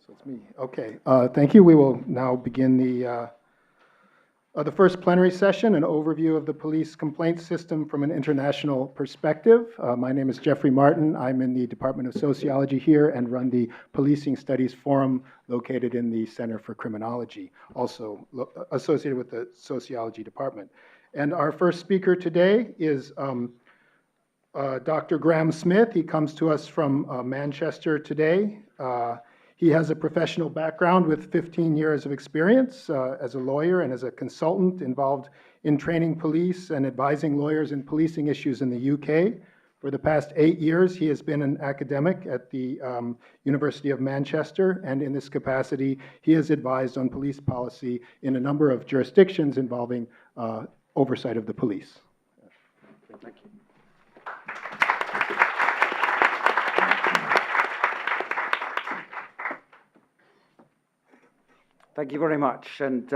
So it's me. Okay. Thank you. We will now begin the first plenary session, an overview of the police complaint system from an international perspective. My name is Jeffrey Martin. I'm in the Department of Sociology here and run the Policing Studies Forum located in the Center for Criminology, also associated with the Sociology Department. And our first speaker today is Dr. Graham Smith. He comes to us from Manchester today. He has a professional background with 15 years of experience as a lawyer and as a consultant involved in training police and advising lawyers in policing issues in the UK. For the past 8 years, he has been an academic at the University of Manchester, and in this capacity, he has advised on police policy in a number of jurisdictions involving oversight of the police. Thank you. Thank you very much, and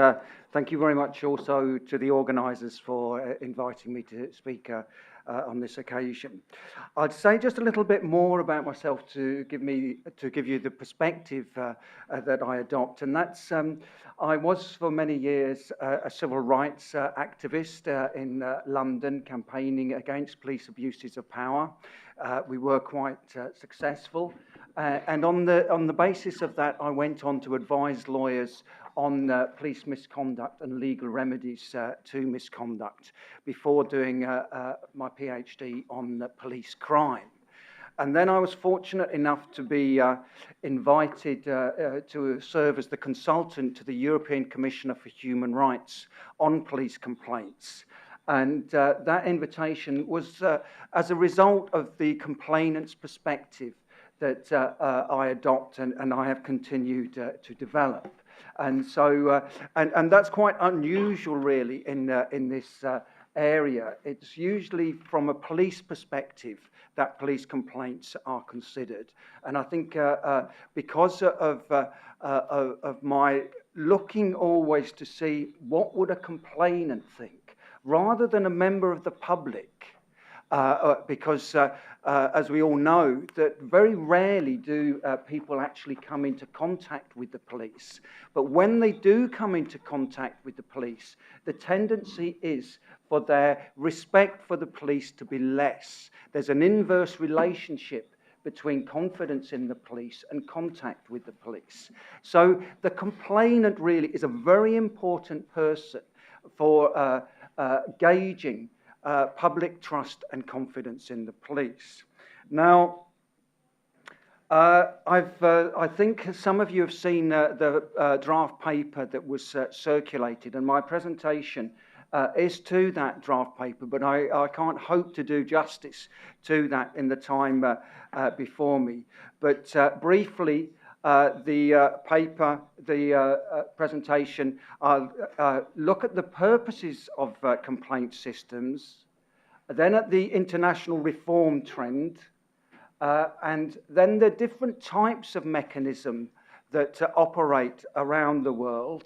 thank you very much also to the organisers for inviting me to speak on this occasion. I'd say just a little bit more about myself to give you the perspective that I adopt, and that's I was for many years a civil rights activist in London, campaigning against police abuses of power. We were quite successful. And on the basis of that, I went on to advise lawyers on police misconduct and legal remedies to misconduct before doing my PhD on police crime. And then I was fortunate enough to be invited to serve as the consultant to the European Commissioner for Human Rights on police complaints. And that invitation was as a result of the complainant's perspective that I adopt and I have continued to develop. And so, and that's quite unusual really in this area. It's usually from a police perspective that police complaints are considered. And I think because of my looking always to see what would a complainant think, rather than a member of the public, because as we all know, that very rarely do people actually come into contact with the police. But when they do come into contact with the police, the tendency is for their respect for the police to be less. There's an inverse relationship between confidence in the police and contact with the police. So the complainant really is a very important person for gauging public trust and confidence in the police. Now, I think some of you have seen the draft paper that was circulated, and my presentation is to that draft paper, but I can't hope to do justice to that in the time before me. But briefly, the paper, the presentation, look at the purposes of complaint systems, then at the international reform trend, and then the different types of mechanism that operate around the world.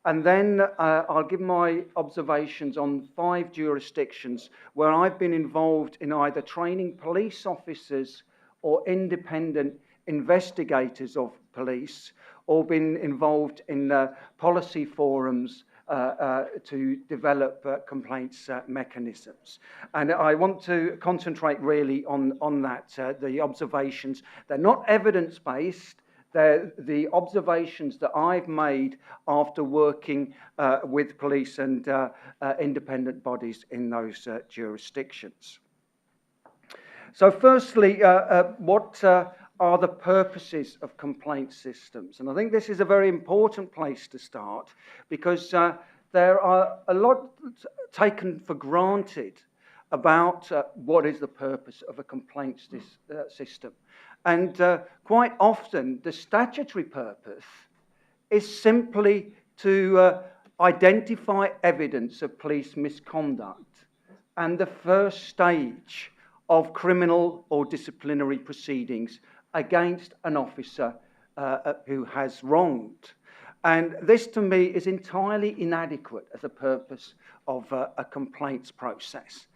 And then I'll give my observations on 5 jurisdictions where I've been involved in either training police officers or independent investigators of police, or been involved in policy forums to develop complaints mechanisms. And I want to concentrate really on that, the observations. They're not evidence-based, they're the observations that I've made after working with police and independent bodies in those jurisdictions. So firstly, what are the purposes of complaint systems? And I think this is a very important place to start, because there are a lot taken for granted about what is the purpose of a complaint system. And quite often the statutory purpose is simply to identify evidence of police misconduct and the first stage of criminal or disciplinary proceedings against an officer who has wronged. And this, to me, is entirely inadequate as a purpose of a complaints process.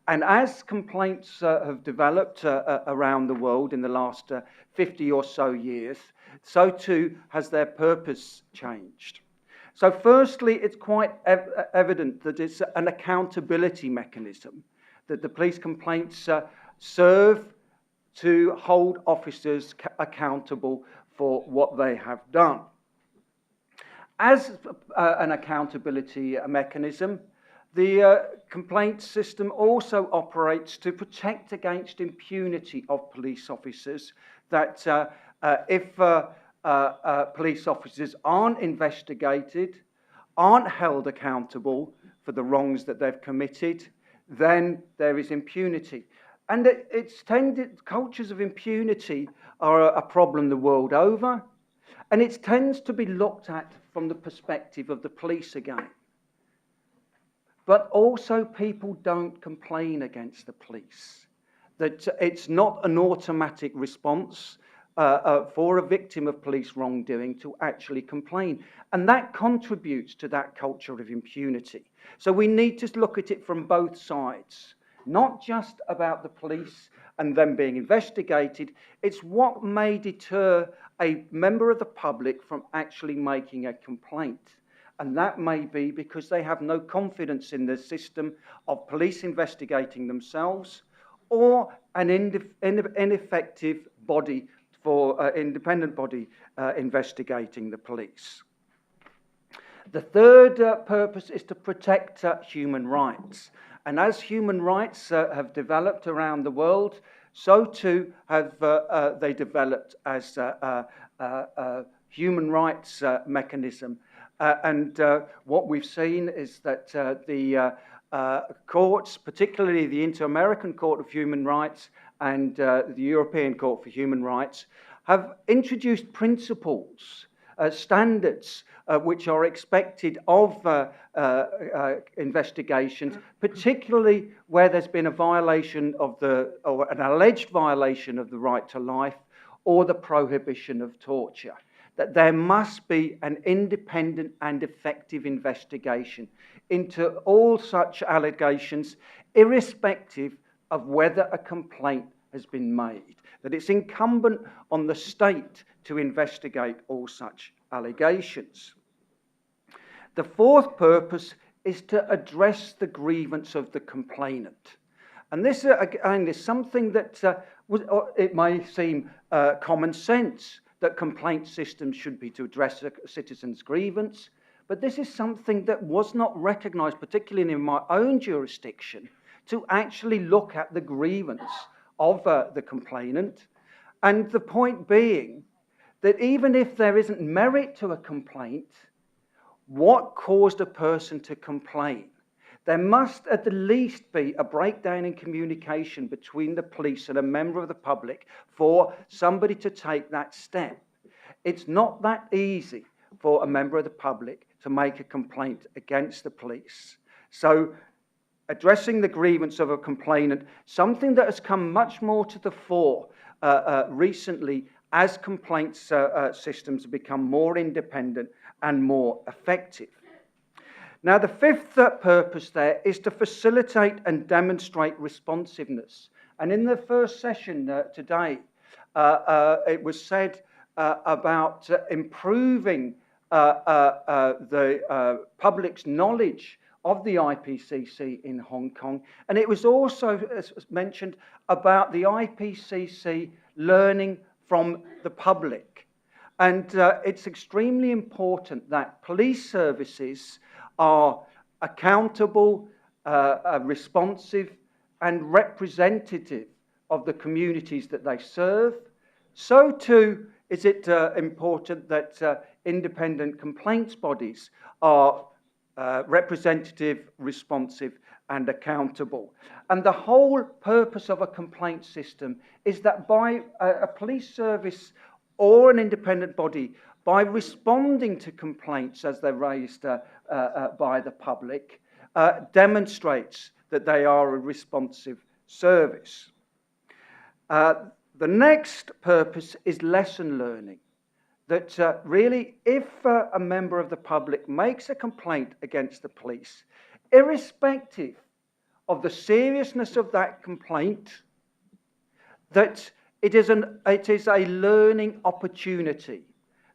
And as complaints have developed around the world in the last 50 or so years, so too has their purpose changed. So firstly, it's quite evident that it's an accountability mechanism, that the police complaints serve to hold officers accountable for what they have done. As an accountability mechanism, the complaint system also operates to protect against impunity of police officers, that if police officers aren't investigated, aren't held accountable for the wrongs that they've committed, then there is impunity. And cultures of impunity are a problem the world over, and it tends to be looked at from the perspective of the police again. But also people don't complain against the police. That it's not an automatic response for a victim of police wrongdoing to actually complain. And that contributes to that culture of impunity. So we need to look at it from both sides. Not just about the police and them being investigated, it's what may deter a member of the public from actually making a complaint. And that may be because they have no confidence in the system of police investigating themselves, or an ineffective body for independent body investigating the police. The third purpose is to protect human rights. And as human rights have developed around the world, so too have they developed as a human rights mechanism. And what we've seen is that the courts, particularly the Inter-American Court of Human Rights and the European Court for Human Rights, have introduced principles, standards, which are expected of investigations, particularly where there's been a violation of or an alleged violation of the right to life, or the prohibition of torture. That there must be an independent and effective investigation into all such allegations, irrespective of whether a complaint has been made. That it's incumbent on the state to investigate all such allegations. The fourth purpose is to address the grievance of the complainant. And this, again, is something that it may seem common sense, that complaint systems should be to address a citizen's grievance. But this is something that was not recognised, particularly in my own jurisdiction, to actually look at the grievance of the complainant. And the point being that even if there isn't merit to a complaint, what caused a person to complain? There must at the least be a breakdown in communication between the police and a member of the public for somebody to take that step. It's not that easy for a member of the public to make a complaint against the police. So addressing the grievance of a complainant, something that has come much more to the fore recently as complaints systems have become more independent and more effective. Now, the fifth purpose there is to facilitate and demonstrate responsiveness. And in the first session today, it was said about improving the public's knowledge of the IPCC in Hong Kong. And it was also mentioned about the IPCC learning from the public. And it's extremely important that police services are accountable, responsive, and representative of the communities that they serve. So too is it important that independent complaints bodies are representative, responsive, and accountable. And the whole purpose of a complaint system is that by a police service or an independent body, by responding to complaints as they're raised by the public, demonstrates that they are a responsive service. The next purpose is lesson learning. That really, if a member of the public makes a complaint against the police, irrespective of the seriousness of that complaint, that it is a learning opportunity,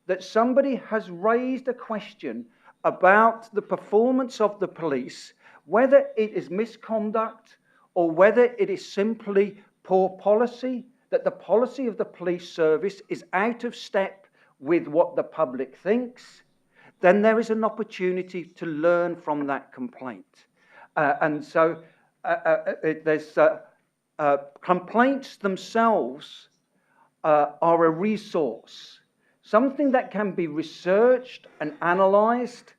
that somebody has raised a question about the performance of the police, whether it is misconduct or whether it is simply poor policy, that the policy of the police service is out of step with what the public thinks, then there is an opportunity to learn from that complaint. Complaints themselves are a resource, something that can be researched and analysed,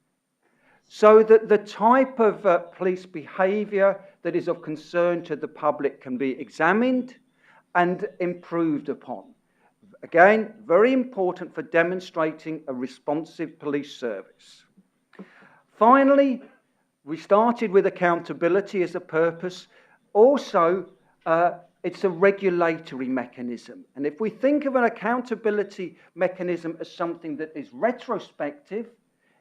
so that the type of police behaviour that is of concern to the public can be examined and improved upon. Again, very important for demonstrating a responsive police service. Finally, we started with accountability as a purpose. Also, it's a regulatory mechanism. And if we think of an accountability mechanism as something that is retrospective,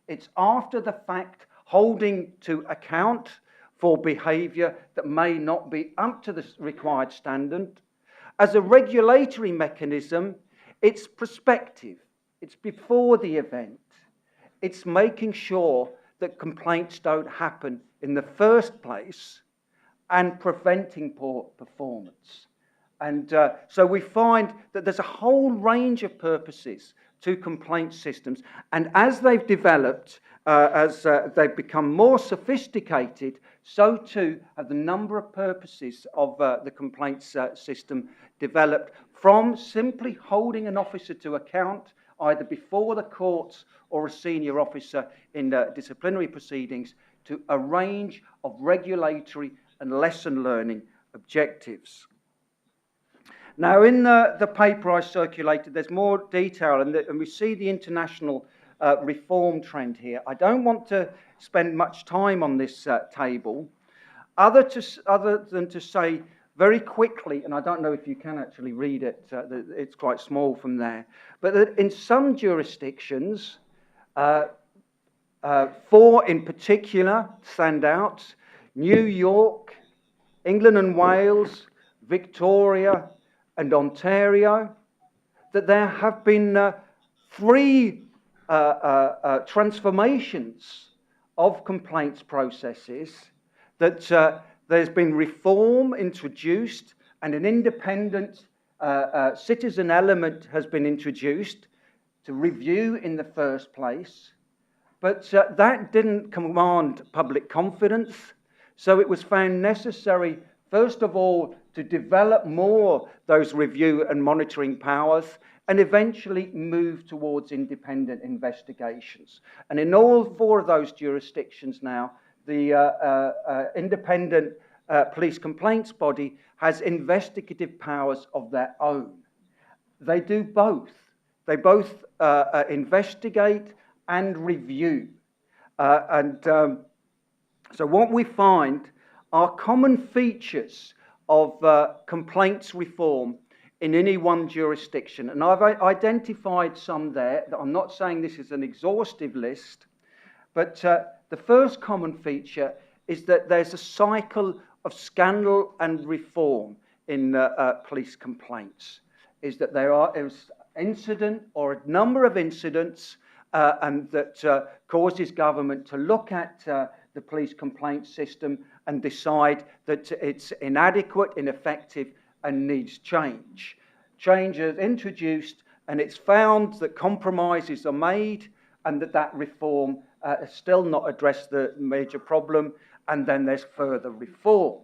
it's after the fact, holding to account for behaviour that may not be up to the required standard. As a regulatory mechanism, it's prospective. It's before the event. It's making sure that complaints don't happen in the first place and preventing poor performance. And so we find that there's a whole range of purposes to complaint systems. And as they've developed, as they've become more sophisticated, so too have the number of purposes of the complaints system developed, from simply holding an officer to account, either before the courts or a senior officer in disciplinary proceedings, to a range of regulatory and lesson learning objectives. Now, in the paper I circulated, there's more detail, and we see the international reform trend here. I don't want to spend much time on this table, other than to say very quickly, and I don't know if you can actually read it, it's quite small from there, but that in some jurisdictions, 4 in particular stand out: New York, England and Wales, Victoria, and Ontario, that there have been 3 transformations of complaints processes, that there's been reform introduced and an independent citizen element has been introduced to review in the first place. But that didn't command public confidence, so it was found necessary, first of all, to develop more those review and monitoring powers, and eventually move towards independent investigations. And in all 4 of those jurisdictions now, the independent police complaints body has investigative powers of their own. They do both. They both investigate and review. So what we find are common features of complaints reform in any one jurisdiction. And I've identified some there. I'm not saying this is an exhaustive list, but the first common feature is that there's a cycle of scandal and reform in police complaints. Is that there is incident or a number of incidents and that causes government to look at the police complaint system and decide that it's inadequate, ineffective, and needs change. Change is introduced, and it's found that compromises are made, and that reform has still not addressed the major problem, and then there's further reform.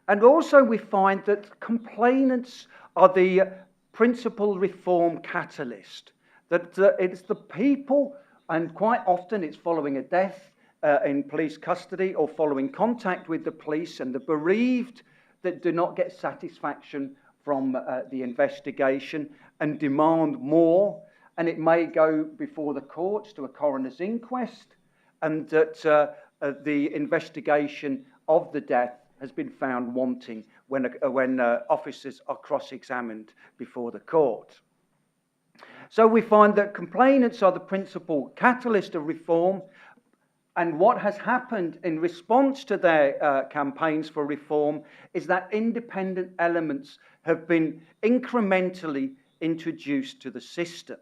And also we find that complainants are the principal reform catalyst, that it's the people, and quite often it's following a death in police custody or following contact with the police, and the bereaved that do not get satisfaction from the investigation and demand more, and it may go before the courts to a coroner's inquest, and that the investigation of the death has been found wanting when officers are cross-examined before the court. So we find that complainants are the principal catalyst of reform, And what has happened in response to their campaigns for reform is that independent elements have been incrementally introduced to the system.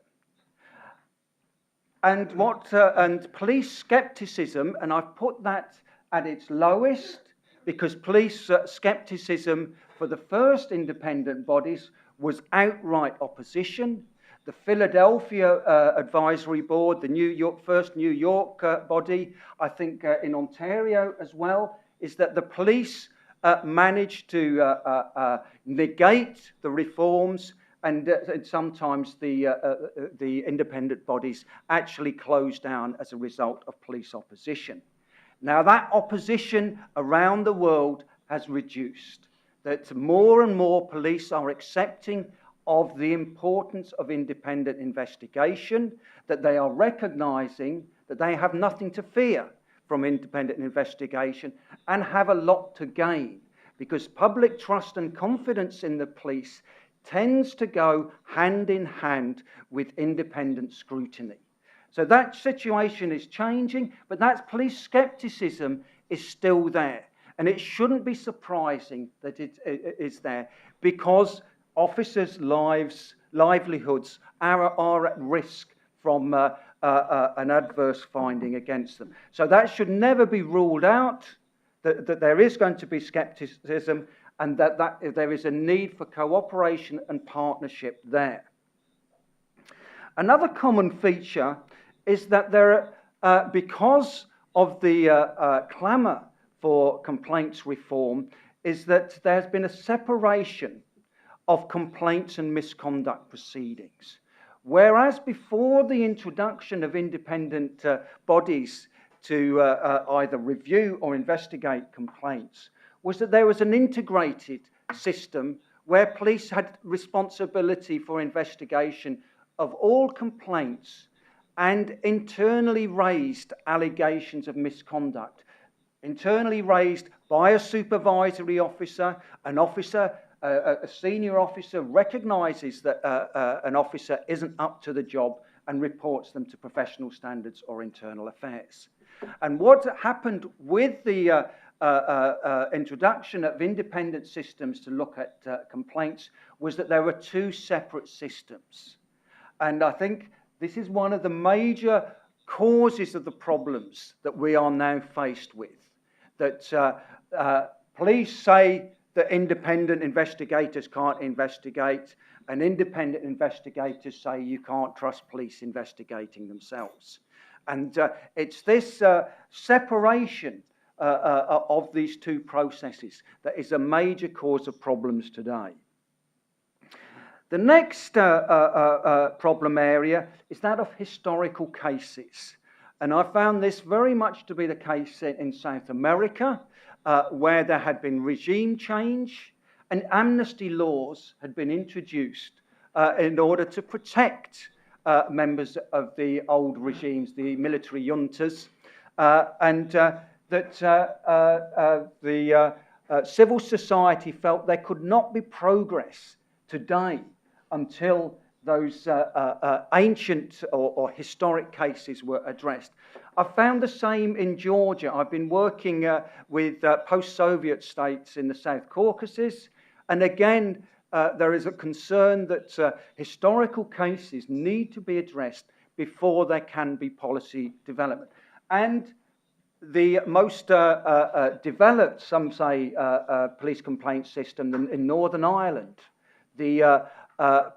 And police skepticism, and I've put that at its lowest, because police skepticism for the first independent bodies was outright opposition. The Philadelphia Advisory Board, the first New York body, I think in Ontario as well, is that the police managed to negate the reforms, and sometimes the independent bodies actually closed down as a result of police opposition. Now that opposition around the world has reduced, that more and more police are accepting of the importance of independent investigation, that they are recognizing that they have nothing to fear from independent investigation and have a lot to gain, because public trust and confidence in the police tends to go hand in hand with independent scrutiny. So that situation is changing, but that police skepticism is still there. And it shouldn't be surprising that it is there, because officers' livelihoods are at risk from an adverse finding against them. So that should never be ruled out, that there is going to be skepticism, and that there is a need for cooperation and partnership there. Another common feature is that there are, because of the clamour for complaints reform, is that there's been a separation of complaints and misconduct proceedings. Whereas before the introduction of independent bodies to either review or investigate complaints, was that there was an integrated system where police had responsibility for investigation of all complaints and internally raised allegations of misconduct, internally raised by a supervisory officer, a senior officer recognises that an officer isn't up to the job and reports them to professional standards or internal affairs. And what happened with the introduction of independent systems to look at complaints was that there were two separate systems. And I think this is one of the major causes of the problems that we are now faced with. That police say that independent investigators can't investigate, and independent investigators say you can't trust police investigating themselves. And it's this separation of these two processes that is a major cause of problems today. The next problem area is that of historical cases. And I found this very much to be the case in South America, where there had been regime change and amnesty laws had been introduced in order to protect members of the old regimes, the military juntas, and that the civil society felt there could not be progress today until those ancient or historic cases were addressed. I found the same in Georgia. I've been working with post-Soviet states in the South Caucasus, and again, there is a concern that historical cases need to be addressed before there can be policy development. And the most developed, some say, police complaint system in Northern Ireland. The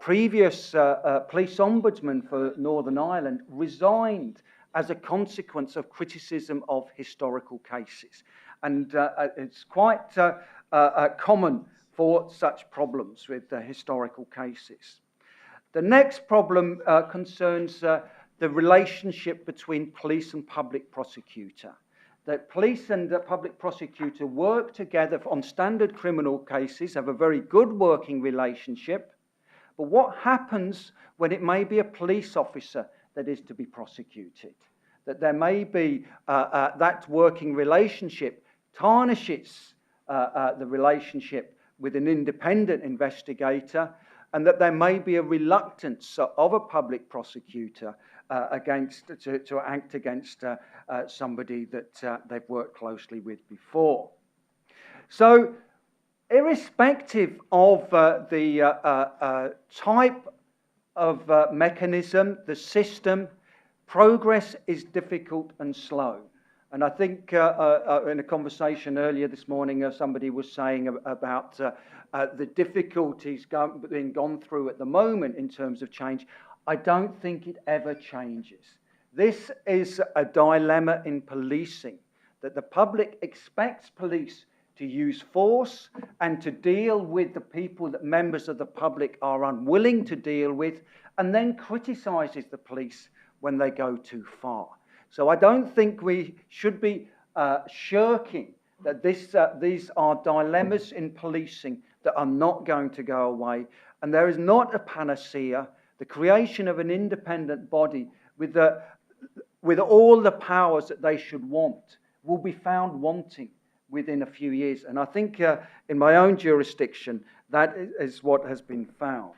previous police ombudsman for Northern Ireland resigned as a consequence of criticism of historical cases. And it's quite common for such problems with historical cases. The next problem concerns the relationship between police and public prosecutor. That police and the public prosecutor work together on standard criminal cases, have a very good working relationship. But what happens when it may be a police officer that is to be prosecuted? That there may be that working relationship tarnishes the relationship with an independent investigator, and that there may be a reluctance of a public prosecutor to act against somebody that they've worked closely with before. So, irrespective of the type of mechanism, the system, progress is difficult and slow. And I think in a conversation earlier this morning, somebody was saying about the difficulties being gone through at the moment in terms of change. I don't think it ever changes. This is a dilemma in policing, that the public expects police to use force and to deal with the people that members of the public are unwilling to deal with, and then criticises the police when they go too far. So I don't think we should be shirking that these are dilemmas in policing that are not going to go away, and there is not a panacea. The creation of an independent body with all the powers that they should want will be found wanting within a few years. And I think in my own jurisdiction, that is what has been found.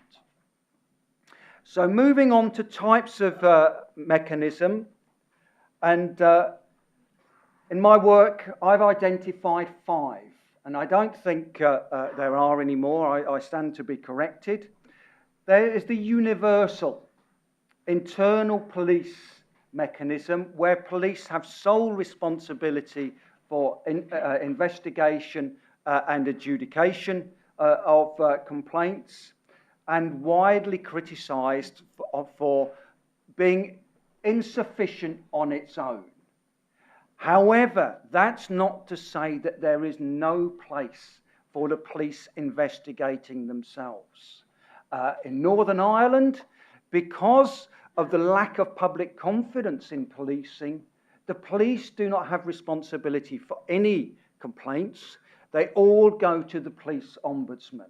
So moving on to types of mechanism, and in my work, I've identified 5, and I don't think there are any more. I stand to be corrected. There is the universal internal police mechanism, where police have sole responsibility for investigation and adjudication of complaints, and widely criticised for being insufficient on its own. However, that's not to say that there is no place for the police investigating themselves. In Northern Ireland, because of the lack of public confidence in policing, the police do not have responsibility for any complaints. They all go to the police ombudsman.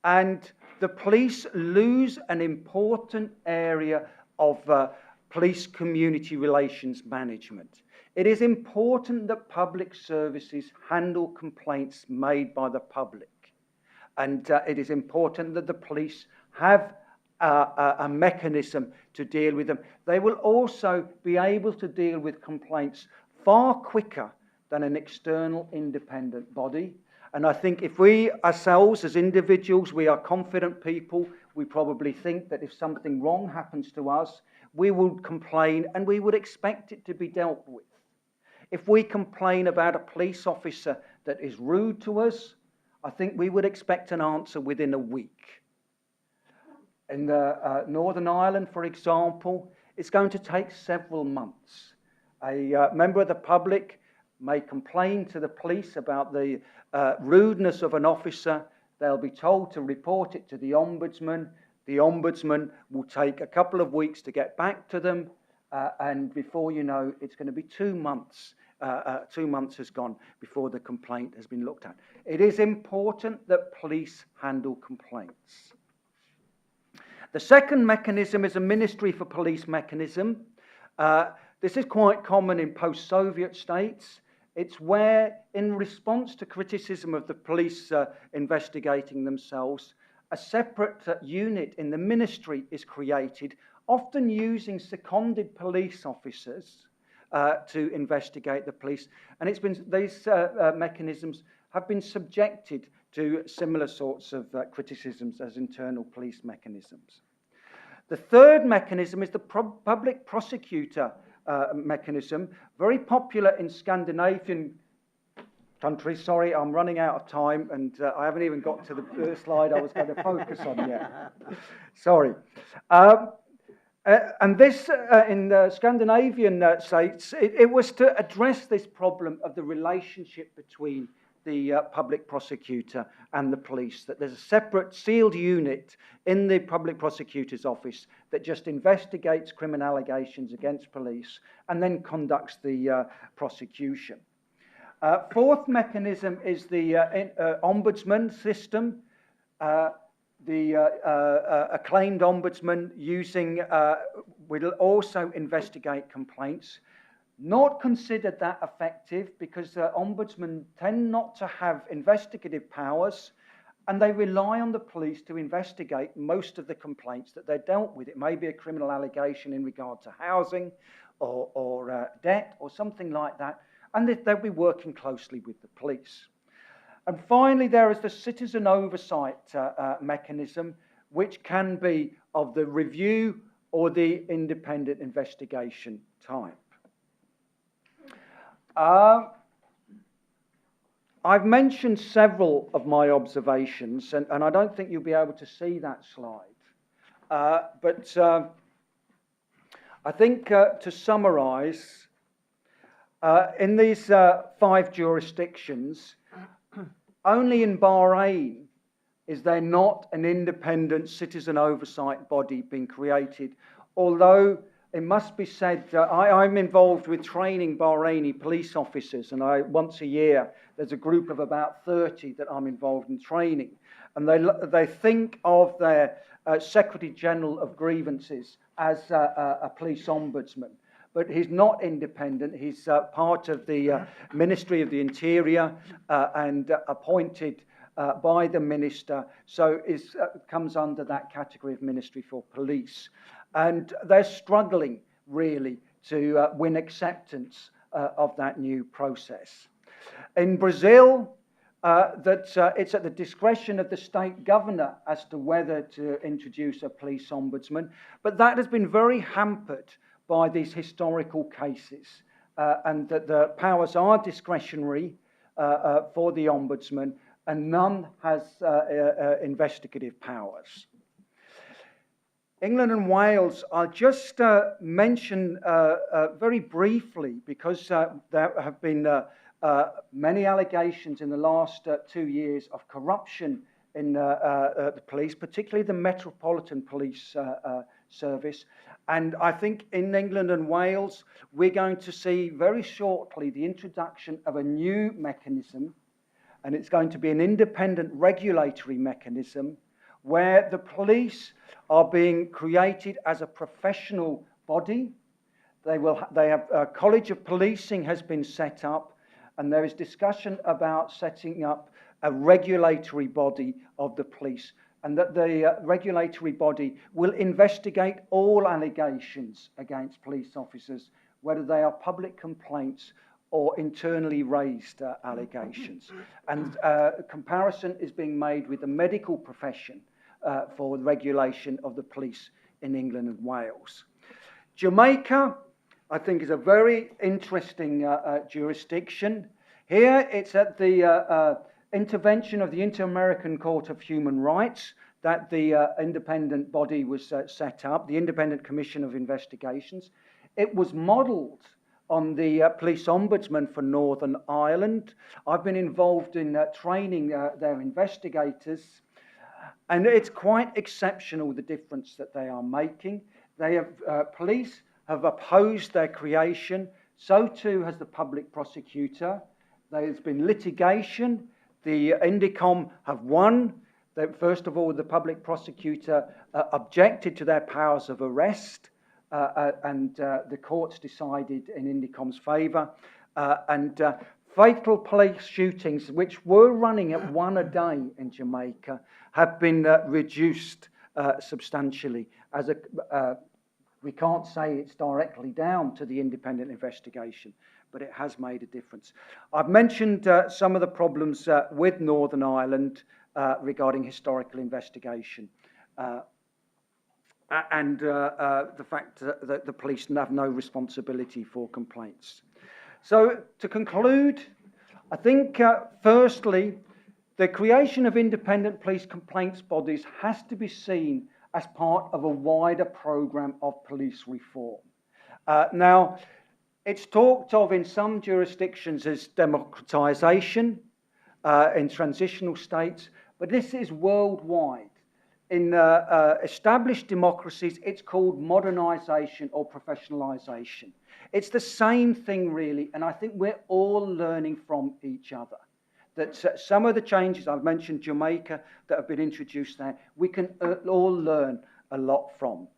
And the police lose an important area of police community relations management. It is important that public services handle complaints made by the public. And it is important that the police have a mechanism to deal with them. They will also be able to deal with complaints far quicker than an external independent body. And I think if we ourselves as individuals, we are confident people, we probably think that if something wrong happens to us, we would complain and we would expect it to be dealt with. If we complain about a police officer that is rude to us, I think we would expect an answer within a week. In Northern Ireland, for example, it's going to take several months. A member of the public may complain to the police about the rudeness of an officer. They'll be told to report it to the ombudsman. The ombudsman will take a couple of weeks to get back to them, and before you know, it's going to be 2 months. 2 months has gone before the complaint has been looked at. It is important that police handle complaints. The second mechanism is a Ministry for Police mechanism. This is quite common in post-Soviet states. It's where, in response to criticism of the police investigating themselves, a separate unit in the ministry is created, often using seconded police officers to investigate the police. And these mechanisms have been subjected to similar sorts of criticisms as internal police mechanisms. The third mechanism is the public prosecutor mechanism, very popular in Scandinavian countries. Sorry, I'm running out of time, and I haven't even got to the slide I was going to focus on yet. Sorry. And this, in the Scandinavian states, it was to address this problem of the relationship between the public prosecutor and the police, that there's a separate sealed unit in the public prosecutor's office that just investigates criminal allegations against police and then conducts the prosecution. Fourth mechanism is the ombudsman system. The acclaimed ombudsman will also investigate complaints. Not considered that effective because ombudsmen tend not to have investigative powers, and they rely on the police to investigate most of the complaints that they're dealt with. It may be a criminal allegation in regard to housing or debt or something like that, and they'll be working closely with the police. And finally, there is the citizen oversight mechanism, which can be of the review or the independent investigation type. I've mentioned several of my observations, and I don't think you'll be able to see that slide. But I think to summarise, in these 5 jurisdictions, only in Bahrain is there not an independent citizen oversight body being created, although it must be said, I'm involved with training Bahraini police officers, and once a year there's a group of about 30 that I'm involved in training, and they think of their Secretary General of Grievances as a police ombudsman. But he's not independent. He's part of the Ministry of the Interior and appointed by the minister, so comes under that category of Ministry for Police. And they're struggling, really, to win acceptance of that new process. In Brazil, it's at the discretion of the state governor as to whether to introduce a police ombudsman, but that has been very hampered by these historical cases, and that the powers are discretionary for the ombudsman, and none has investigative powers. England and Wales, I'll just mention very briefly, because there have been many allegations in the last 2 years of corruption in the police, particularly the Metropolitan Police Service. And I think in England and Wales, we're going to see very shortly the introduction of a new mechanism, and it's going to be an independent regulatory mechanism where the police are being created as a professional body. They have a College of Policing has been set up, and there is discussion about setting up a regulatory body of the police, and that the regulatory body will investigate all allegations against police officers, whether they are public complaints or internally raised allegations. And a comparison is being made with the medical profession for the regulation of the police in England and Wales. Jamaica, I think, is a very interesting jurisdiction. Here it's at the intervention of the Inter-American Court of Human Rights that the independent body was set up, the Independent Commission of Investigations. It was modelled on the police ombudsman for Northern Ireland. I've been involved in training their investigators, and it's quite exceptional, the difference that they are making. Police have opposed their creation, so too has the public prosecutor. There's been litigation. The Indicom have won. First of all, the public prosecutor objected to their powers of arrest, and the courts decided in Indicom's favour. Fatal police shootings, which were running at 1 a day in Jamaica, have been reduced substantially. We can't say it's directly down to the independent investigation, but it has made a difference. I've mentioned some of the problems with Northern Ireland regarding historical investigation, and the fact that the police have no responsibility for complaints. So to conclude, I think firstly, the creation of independent police complaints bodies has to be seen as part of a wider programme of police reform. Now, it's talked of in some jurisdictions as democratisation in transitional states, but this is worldwide. In established democracies, it's called modernisation or professionalisation. It's the same thing, really, and I think we're all learning from each other. That some of the changes, I've mentioned Jamaica, that have been introduced there, we can all learn a lot from.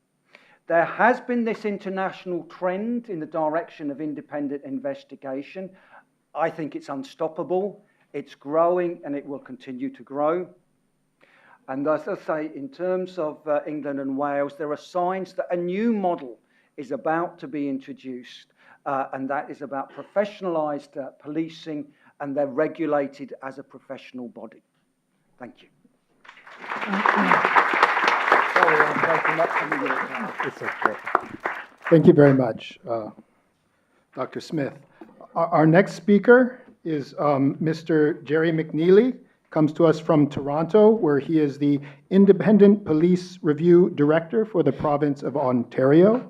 There has been this international trend in the direction of independent investigation. I think it's unstoppable. It's growing and it will continue to grow. And as I say, in terms of England and Wales, there are signs that a new model is about to be introduced, and that is about professionalised policing, and they're regulated as a professional body. Thank you. Sorry, I'm taking up some of your time. It's okay. Thank you very much, Dr. Smith. Our next speaker is Mr. Jerry McNeely. Comes to us from Toronto, where he is the Independent Police Review Director for the province of Ontario.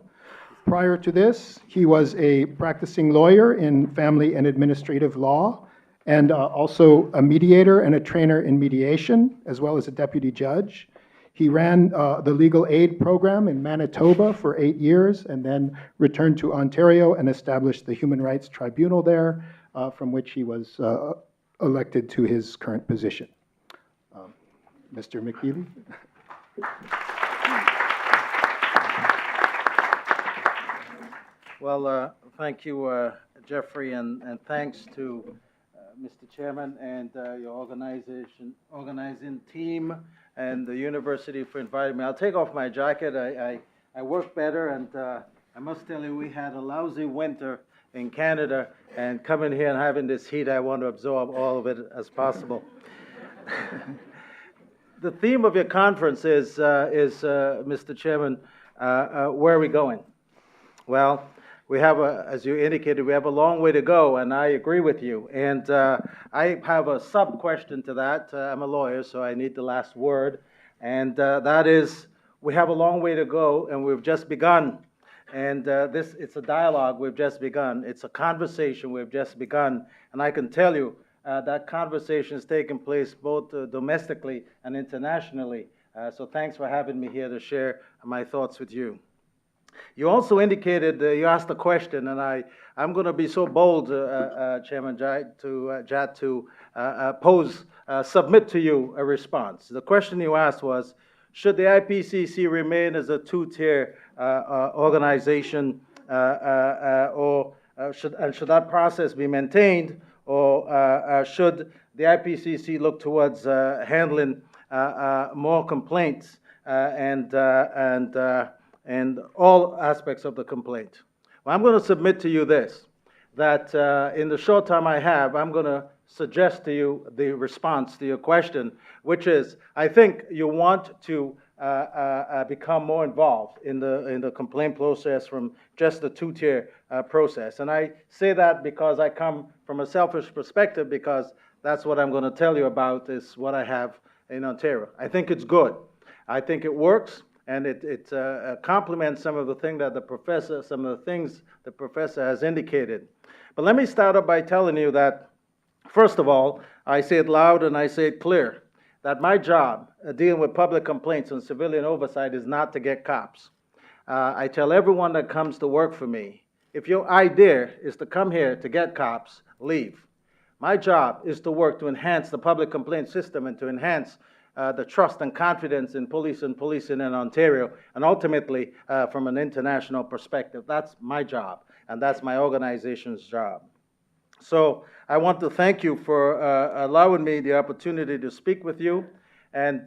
Prior to this, he was a practicing lawyer in family and administrative law, and also a mediator and a trainer in mediation, as well as a deputy judge. He ran the legal aid program in Manitoba for 8 years, and then returned to Ontario and established the Human Rights Tribunal there, from which he was elected to his current position. Mr. McNeely? Well, thank you, Jeffrey, and thanks to Mr. Chairman and your organizing team and the university for inviting me. I'll take off my jacket. I work better, and I must tell you, we had a lousy winter in Canada, and coming here and having this heat, I want to absorb all of it as possible. The theme of your conference is Mr. Chairman, where are we going? Well, we have, as you indicated, we have a long way to go, and I agree with you. And I have a sub-question to that. I'm a lawyer, so I need the last word. And that is, we have a long way to go, and we've just begun. And it's a dialogue we've just begun. It's a conversation we've just begun. And I can tell you that conversation has taken place both domestically and internationally. So thanks for having me here to share my thoughts with you. You also indicated, you asked a question, and I'm going to be so bold, Chairman Jad, to submit to you a response. The question you asked was, should the IPCC remain as a two-tier organization, or should that process be maintained, or should the IPCC look towards handling more complaints and all aspects of the complaint? Well, I'm going to submit to you this, that in the short time I have, I'm going to suggest to you the response to your question, which is, I think you want to become more involved in the complaint process from just the two-tier process. And I say that because I come from a selfish perspective, because that's what I'm going to tell you about, is what I have in Ontario. I think it's good. I think it works, and it complements some of the things that the professor has indicated. But let me start up by telling you that, first of all, I say it loud and I say it clear, that my job dealing with public complaints and civilian oversight is not to get cops. I tell everyone that comes to work for me, if your idea is to come here to get cops, leave. My job is to work to enhance the public complaint system and to enhance the trust and confidence in police and policing in Ontario, and ultimately from an international perspective. That's my job, and that's my organization's job. So I want to thank you for allowing me the opportunity to speak with you. And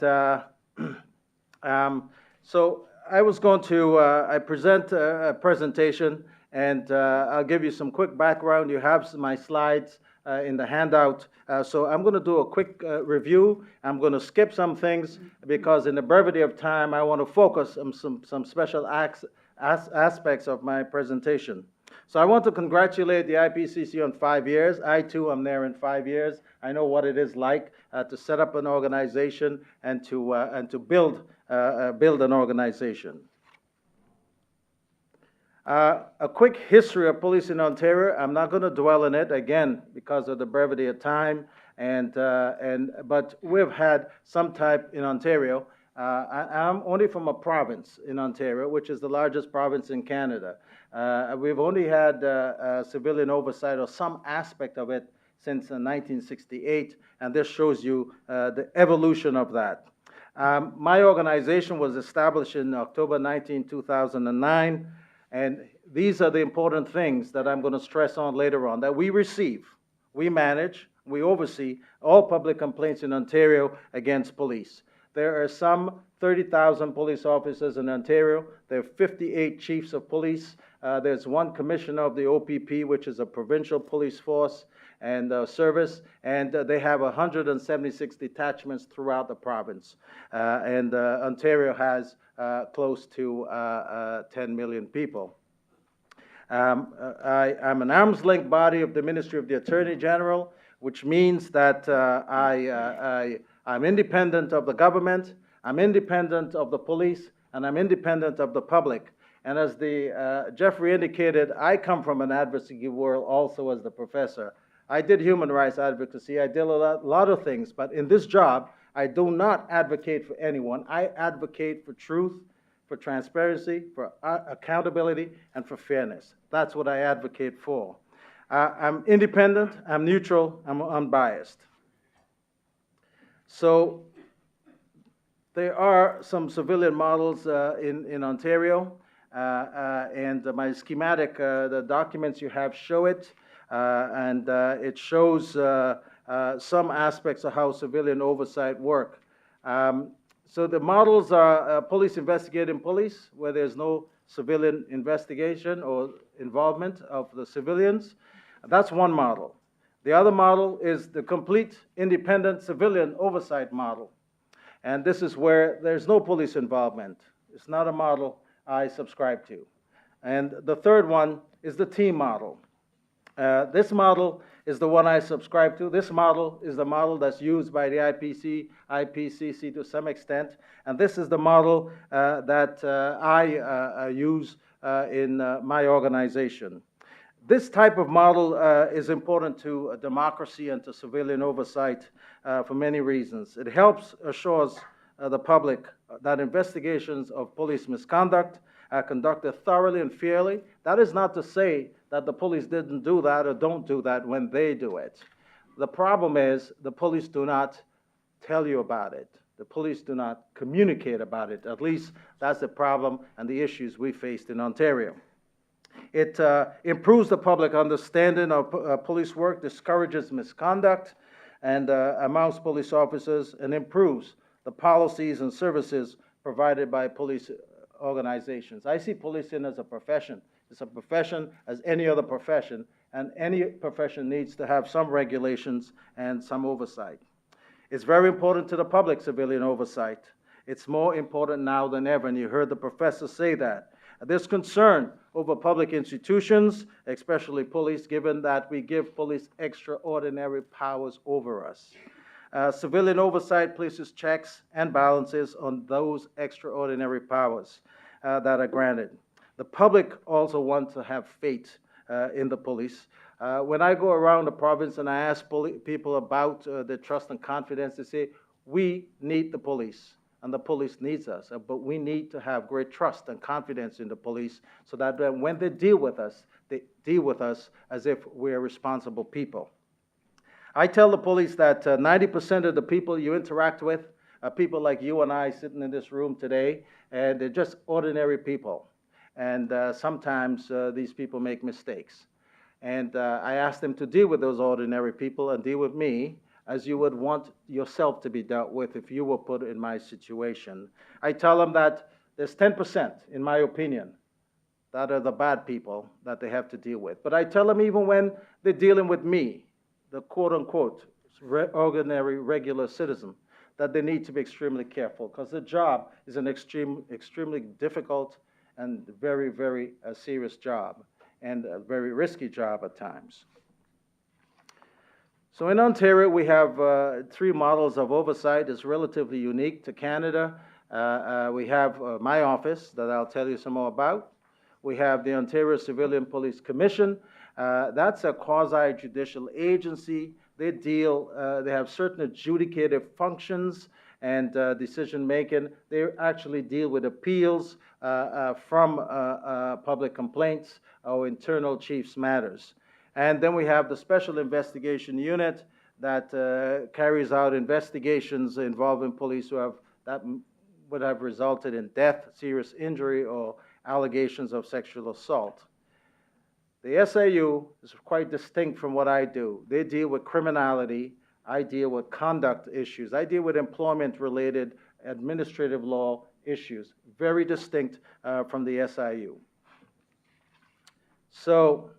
so I was going to I present a presentation, and I'll give you some quick background. You have my slides in the handout. So I'm going to do a quick review. I'm going to skip some things because in the brevity of time, I want to focus on some special aspects of my presentation. So I want to congratulate the IPCC on 5 years. I, too, am there in 5 years. I know what it is like to set up an organization and to build an organization. A quick history of police in Ontario. I'm not going to dwell on it, again, because of the brevity of time. But we've had some type in Ontario. I'm only from a province in Ontario, which is the largest province in Canada. We've only had civilian oversight or some aspect of it since 1968, and this shows you the evolution of that. My organization was established in October 19, 2009, and these are the important things that I'm going to stress on later on, that we receive, we manage, we oversee all public complaints in Ontario against police. There are some 30,000 police officers in Ontario. There are 58 chiefs of police. There's one commissioner of the OPP, which is a provincial police force and service, and they have 176 detachments throughout the province. Ontario has close to 10 million people. I'm an arm's length body of the Ministry of the Attorney General, which means that I'm independent of the government, I'm independent of the police, and I'm independent of the public. And as Jeffrey indicated, I come from an advocacy world also as the professor. I did human rights advocacy, I did a lot of things, but in this job, I do not advocate for anyone. I advocate for truth, for transparency, for accountability, and for fairness. That's what I advocate for. I'm independent, I'm neutral, I'm unbiased. So there are some civilian models in Ontario, and my schematic, the documents you have show it, and it shows some aspects of how civilian oversight work. So the models are police investigating police, where there's no civilian investigation or involvement of the civilians. That's one model. The other model is the complete independent civilian oversight model. And this is where there's no police involvement. It's not a model I subscribe to. And the third one is the team model. This model is the one I subscribe to. This model is the model that's used by the IPCC to some extent, and this is the model that I use in my organization. This type of model is important to democracy and to civilian oversight for many reasons. It helps assures the public that investigations of police misconduct are conducted thoroughly and fairly. That is not to say that the police didn't do that or don't do that when they do it. The problem is the police do not tell you about it. The police do not communicate about it. At least that's the problem and the issues we faced in Ontario. It improves the public understanding of police work, discourages misconduct and amongst police officers, and improves the policies and services provided by police organizations. I see policing as a profession. It's a profession as any other profession, and any profession needs to have some regulations and some oversight. It's very important to the public, civilian oversight. It's more important now than ever, and you heard the professor say that. There's concern over public institutions, especially police, given that we give police extraordinary powers over us. Civilian oversight places checks and balances on those extraordinary powers that are granted. The public also wants to have faith in the police. When I go around the province and I ask people about their trust and confidence, they say, we need the police and the police needs us, but we need to have great trust and confidence in the police so that when they deal with us as if we're responsible people. I tell the police that 90% of the people you interact with are people like you and I sitting in this room today, and they're just ordinary people. And sometimes these people make mistakes. And I ask them to deal with those ordinary people and deal with me as you would want yourself to be dealt with if you were put in my situation. I tell them that there's 10%, in my opinion, that are the bad people that they have to deal with. But I tell them even when they're dealing with me, the quote-unquote ordinary, regular citizen, that they need to be extremely careful because the job is an extremely difficult and very, very serious job and a very risky job at times. So in Ontario, we have 3 models of oversight. It's relatively unique to Canada. We have my office that I'll tell you some more about. We have the Ontario Civilian Police Commission. That's a quasi-judicial agency. They have certain adjudicative functions and decision-making. They actually deal with appeals from public complaints or internal chiefs' matters. And then we have the Special Investigation Unit that carries out investigations involving police that would have resulted in death, serious injury, or allegations of sexual assault. The SAU is quite distinct from what I do. They deal with criminality. I deal with conduct issues. I deal with employment-related administrative law issues, very distinct from the SIU. So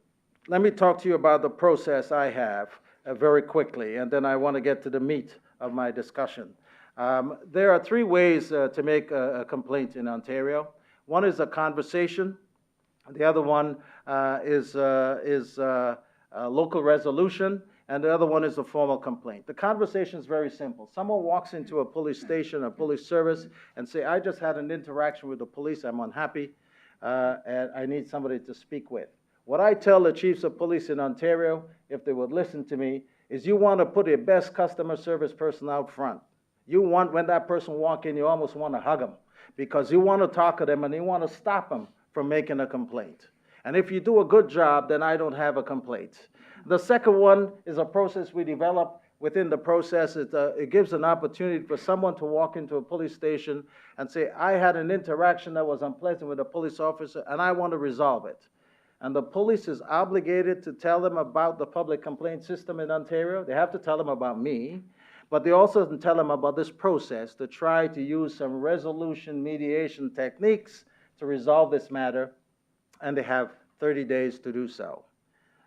let me talk to you about the process I have very quickly, and then I want to get to the meat of my discussion. There are three ways to make a complaint in Ontario. One is a conversation. The other one is a local resolution, and the other one is a formal complaint. The conversation is very simple. Someone walks into a police station, a police service, and say, I just had an interaction with the police, I'm unhappy, and I need somebody to speak with. What I tell the chiefs of police in Ontario, if they would listen to me, is you want to put your best customer service person out front. You want, when that person walks in, you almost want to hug them, because you want to talk to them and you want to stop them from making a complaint. And if you do a good job, then I don't have a complaint. The second one is a process we develop. Within the process, it gives an opportunity for someone to walk into a police station and say, I had an interaction that was unpleasant with a police officer and I want to resolve it. And the police is obligated to tell them about the public complaint system in Ontario. They have to tell them about me, but they also tell them about this process to try to use some resolution mediation techniques to resolve this matter, and they have 30 days to do so.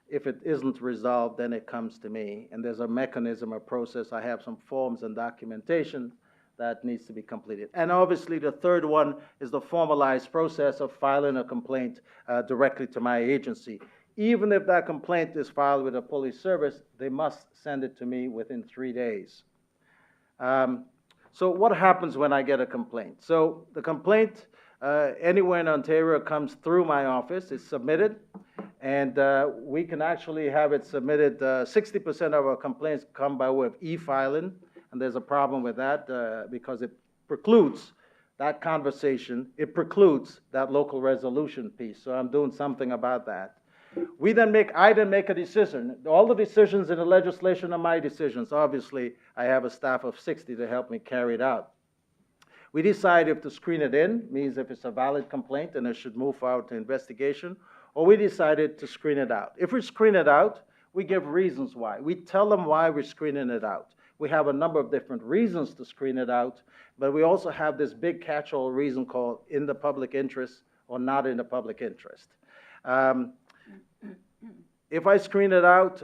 If it isn't resolved, then it comes to me, and there's a mechanism, a process. I have some forms and documentation that needs to be completed. And obviously, the third one is the formalized process of filing a complaint directly to my agency. Even if that complaint is filed with a police service, they must send it to me within 3 days. So what happens when I get a complaint? So the complaint anywhere in Ontario comes through my office, it's submitted, and we can actually have it submitted. 60% of our complaints come by way of e-filing, and there's a problem with that because it precludes that conversation, it precludes that local resolution piece, so I'm doing something about that. I then make a decision. All the decisions in the legislation are my decisions. Obviously, I have a staff of 60 to help me carry it out. We decide if to screen it in, means if it's a valid complaint and it should move forward to investigation, or we decided to screen it out. If we screen it out, we give reasons why. We tell them why we're screening it out. We have a number of different reasons to screen it out, but we also have this big catch-all reason called in the public interest or not in the public interest. If I screen it out,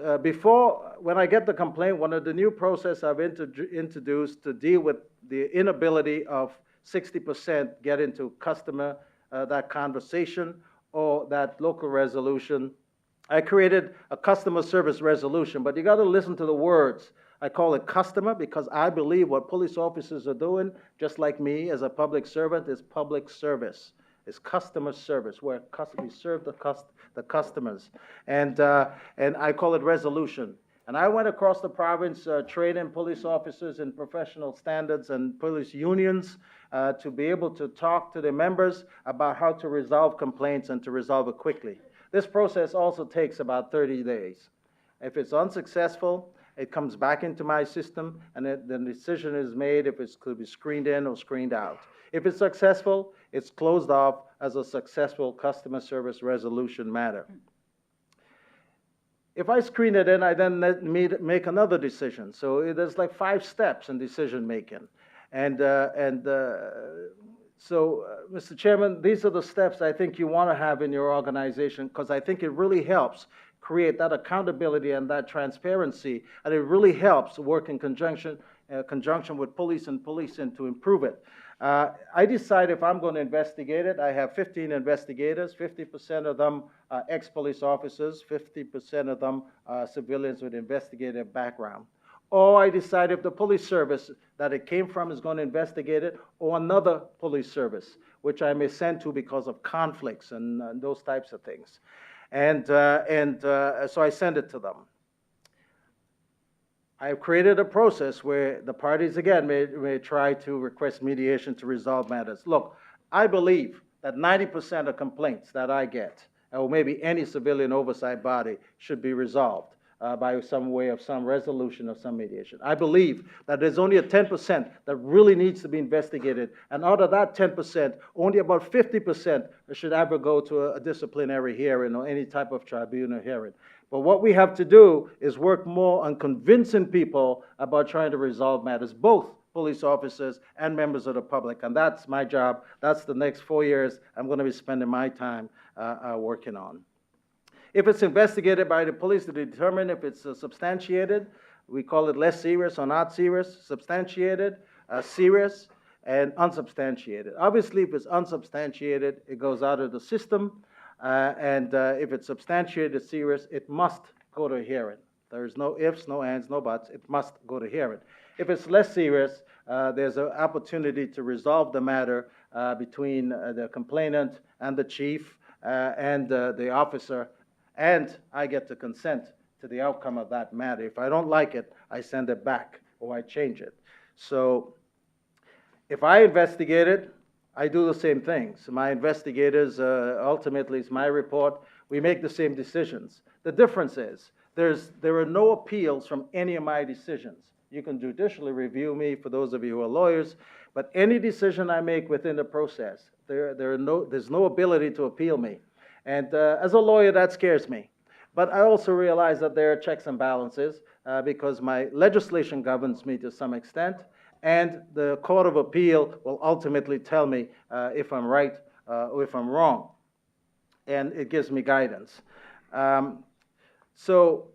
when I get the complaint, one of the new process I've introduced to deal with the inability of 60% get into customer, that conversation or that local resolution, I created a customer service resolution, but you got to listen to the words. I call it customer because I believe what police officers are doing, just like me as a public servant, is public service. It's customer service, where we serve the customers. And I call it resolution. And I went across the province training police officers in professional standards and police unions to be able to talk to the members about how to resolve complaints and to resolve it quickly. This process also takes about 30 days. If it's unsuccessful, it comes back into my system, and the decision is made if it's to be screened in or screened out. If it's successful, it's closed off as a successful customer service resolution matter. If I screen it in, I then make another decision. So there's like 5 steps in decision making. So, Mr. Chairman, these are the steps I think you want to have in your organization, because I think it really helps create that accountability and that transparency, and it really helps work in conjunction with police and policing to improve it. I decide if I'm going to investigate it. I have 15 investigators, 50% of them are ex-police officers, 50% of them are civilians with investigative background. Or I decide if the police service that it came from is going to investigate it, or another police service, which I may send to because of conflicts and those types of things. So I send it to them. I've created a process where the parties, again, may try to request mediation to resolve matters. Look, I believe that 90% of complaints that I get, or maybe any civilian oversight body, should be resolved by some way of some resolution or some mediation. I believe that there's only a 10% that really needs to be investigated, and out of that 10%, only about 50% should ever go to a disciplinary hearing or any type of tribunal hearing. But what we have to do is work more on convincing people about trying to resolve matters, both police officers, and members of the public. And that's my job. That's the next 4 years I'm going to be spending my time working on. If it's investigated by the police to determine if it's substantiated, we call it less serious or not serious, substantiated, serious, and unsubstantiated. Obviously, if it's unsubstantiated, it goes out of the system, and if it's substantiated, serious, it must go to a hearing. There's no ifs, no ands, no buts. It must go to hearing. If it's less serious, there's an opportunity to resolve the matter between the complainant and the chief and the officer, and I get to consent to the outcome of that matter. If I don't like it, I send it back or I change it. So if I investigate it, I do the same things. My investigators, ultimately, it's my report. We make the same decisions. The difference is there are no appeals from any of my decisions. You can judicially review me, for those of you who are lawyers, but any decision I make within the process, there's no ability to appeal me. And as a lawyer, that scares me. But I also realize that there are checks and balances because my legislation governs me to some extent, and the Court of Appeal will ultimately tell me if I'm right or if I'm wrong. And it gives me guidance. So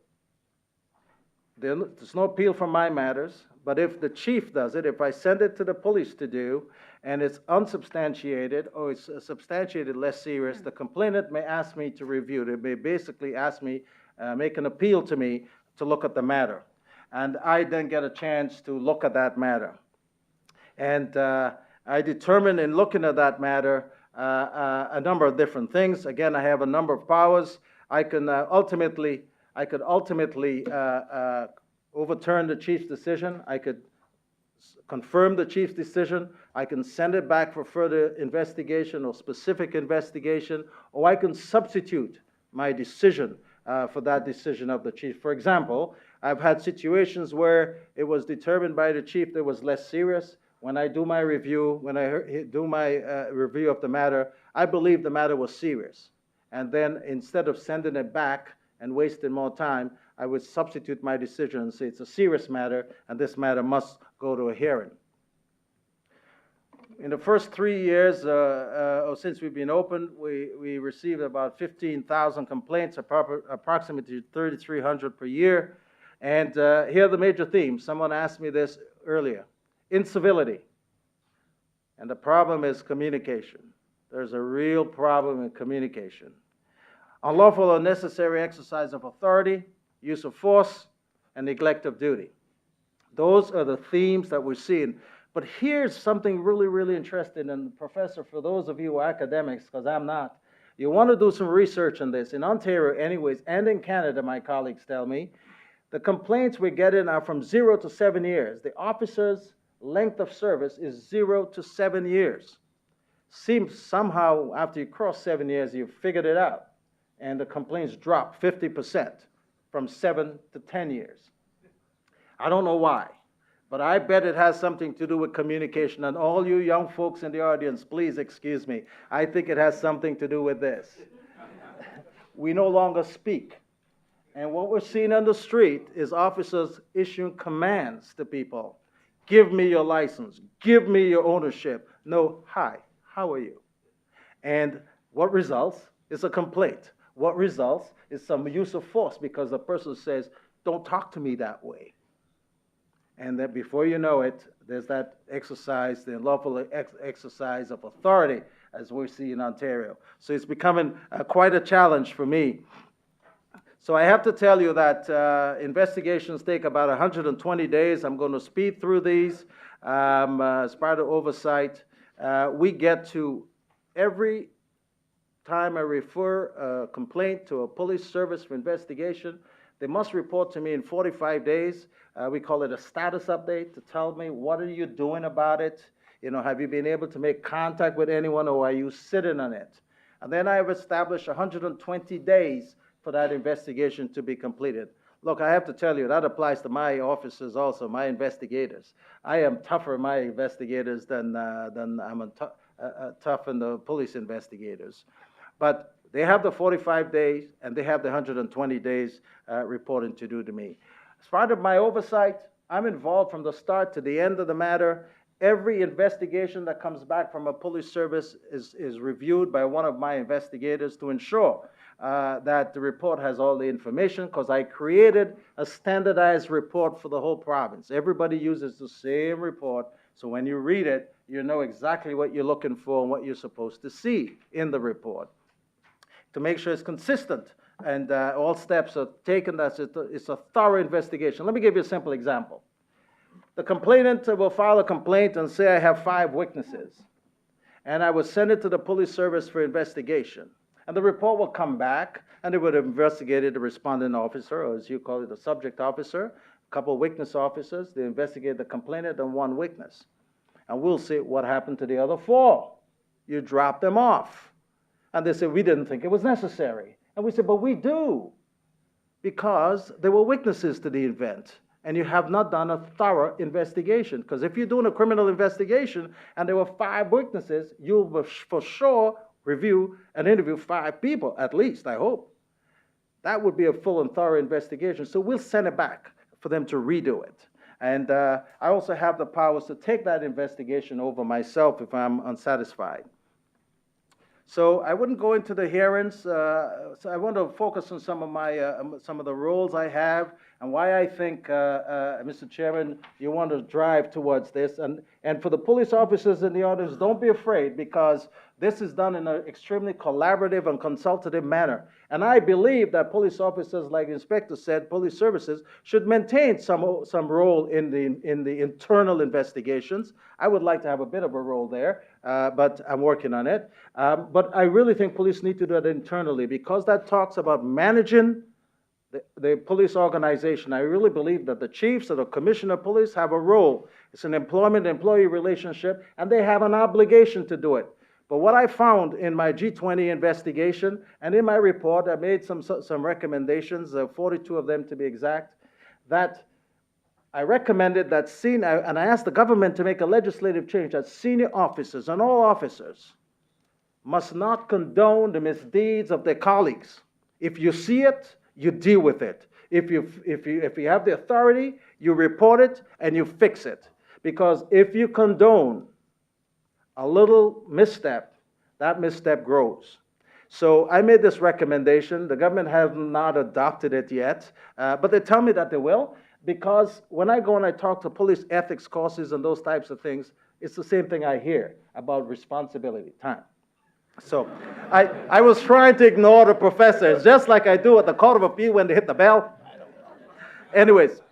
there's no appeal from my matters, but if the chief does it, if I send it to the police to do, and it's unsubstantiated or it's substantiated less serious, the complainant may ask me to review it. It may basically ask me, make an appeal to me to look at the matter. And I then get a chance to look at that matter. And I determine in looking at that matter a number of different things. Again, I have a number of powers. I could ultimately overturn the chief's decision. I could confirm the chief's decision. I can send it back for further investigation or specific investigation, or I can substitute my decision for that decision of the chief. For example, I've had situations where it was determined by the chief that it was less serious. When I do my review, review of the matter, I believe the matter was serious. And then instead of sending it back and wasting more time, I would substitute my decision and say it's a serious matter and this matter must go to a hearing. In the first 3 years since we've been open, we received about 15,000 complaints, approximately 3,300 per year. And here are the major themes. Someone asked me this earlier. Incivility. And the problem is communication. There's a real problem in communication. Unlawful or unnecessary exercise of authority, use of force, and neglect of duty. Those are the themes that we're seeing. But here's something really, really interesting, and Professor, for those of you who are academics, because I'm not, you want to do some research on this. In Ontario anyways, and in Canada, my colleagues tell me, the complaints we're getting are from 0 to 7 years. The officer's length of service is 0 to 7 years. Seems somehow after you cross 7 years, you've figured it out. And the complaints drop 50% from 7 to 10 years. I don't know why, but I bet it has something to do with communication. And all you young folks in the audience, please excuse me. I think it has something to do with this. We no longer speak. And what we're seeing on the street is officers issuing commands to people. Give me your license. Give me your ownership. No, hi, how are you? And what results is a complaint. What results is some use of force because the person says, don't talk to me that way. And then before you know it, there's that exercise, the unlawful exercise of authority, as we see in Ontario. So it's becoming quite a challenge for me. So I have to tell you that investigations take about 120 days. I'm going to speed through these as part of oversight. We get to every time I refer a complaint to a police service for investigation, they must report to me in 45 days. We call it a status update to tell me, what are you doing about it? You know, have you been able to make contact with anyone, or are you sitting on it? And then I have established 120 days for that investigation to be completed. Look, I have to tell you, that applies to my officers also, my investigators. I am tougher on my investigators than I'm tough on the police investigators. But they have the 45 days, and they have the 120 days reporting to do to me. As part of my oversight, I'm involved from the start to the end of the matter. Every investigation that comes back from a police service is reviewed by one of my investigators to ensure that the report has all the information, because I created a standardized report for the whole province. Everybody uses the same report, so when you read it, you know exactly what you're looking for and what you're supposed to see in the report. To make sure it's consistent and all steps are taken, it's a thorough investigation. Let me give you a simple example. The complainant will file a complaint and say, I have 5 witnesses, and I will send it to the police service for investigation. And the report will come back, and they would have investigated the responding officer, or as you call it, the subject officer, a couple of witness officers. They investigate the complainant and 1 witness. And we'll see what happened to the other 4. You drop them off. And they say, we didn't think it was necessary. And we say, but we do, because they were witnesses to the event. And you have not done a thorough investigation. Because if you're doing a criminal investigation and there were 5 witnesses, you'll for sure review and interview 5 people, at least, I hope. That would be a full and thorough investigation. So we'll send it back for them to redo it. And I also have the powers to take that investigation over myself if I'm unsatisfied. So I wouldn't go into the hearings. So I want to focus on some of the roles I have and why I think, Mr. Chairman, you want to drive towards this. And for the police officers in the audience, don't be afraid, because this is done in an extremely collaborative and consultative manner. And I believe that police officers, like the inspector said, police services should maintain some role in the internal investigations. I would like to have a bit of a role there, but I'm working on it. But I really think police need to do that internally, because that talks about managing the police organization. I really believe that the chiefs or the commissioner of police have a role. It's an employment-employee relationship, and they have an obligation to do it. But what I found in my G20 investigation and in my report, I made some recommendations, 42 of them to be exact, that I recommended that and I asked the government to make a legislative change that senior officers and all officers must not condone the misdeeds of their colleagues. If you see it, you deal with it. If you have the authority, you report it and you fix it. Because if you condone a little misstep, that misstep grows. So I made this recommendation. The government has not adopted it yet, but they tell me that they will, because when I go and I talk to police ethics courses and those types of things, it's the same thing I hear about responsibility, time. So I was trying to ignore the professors, just like I do at the Court of Appeal when they hit the bell. Anyways,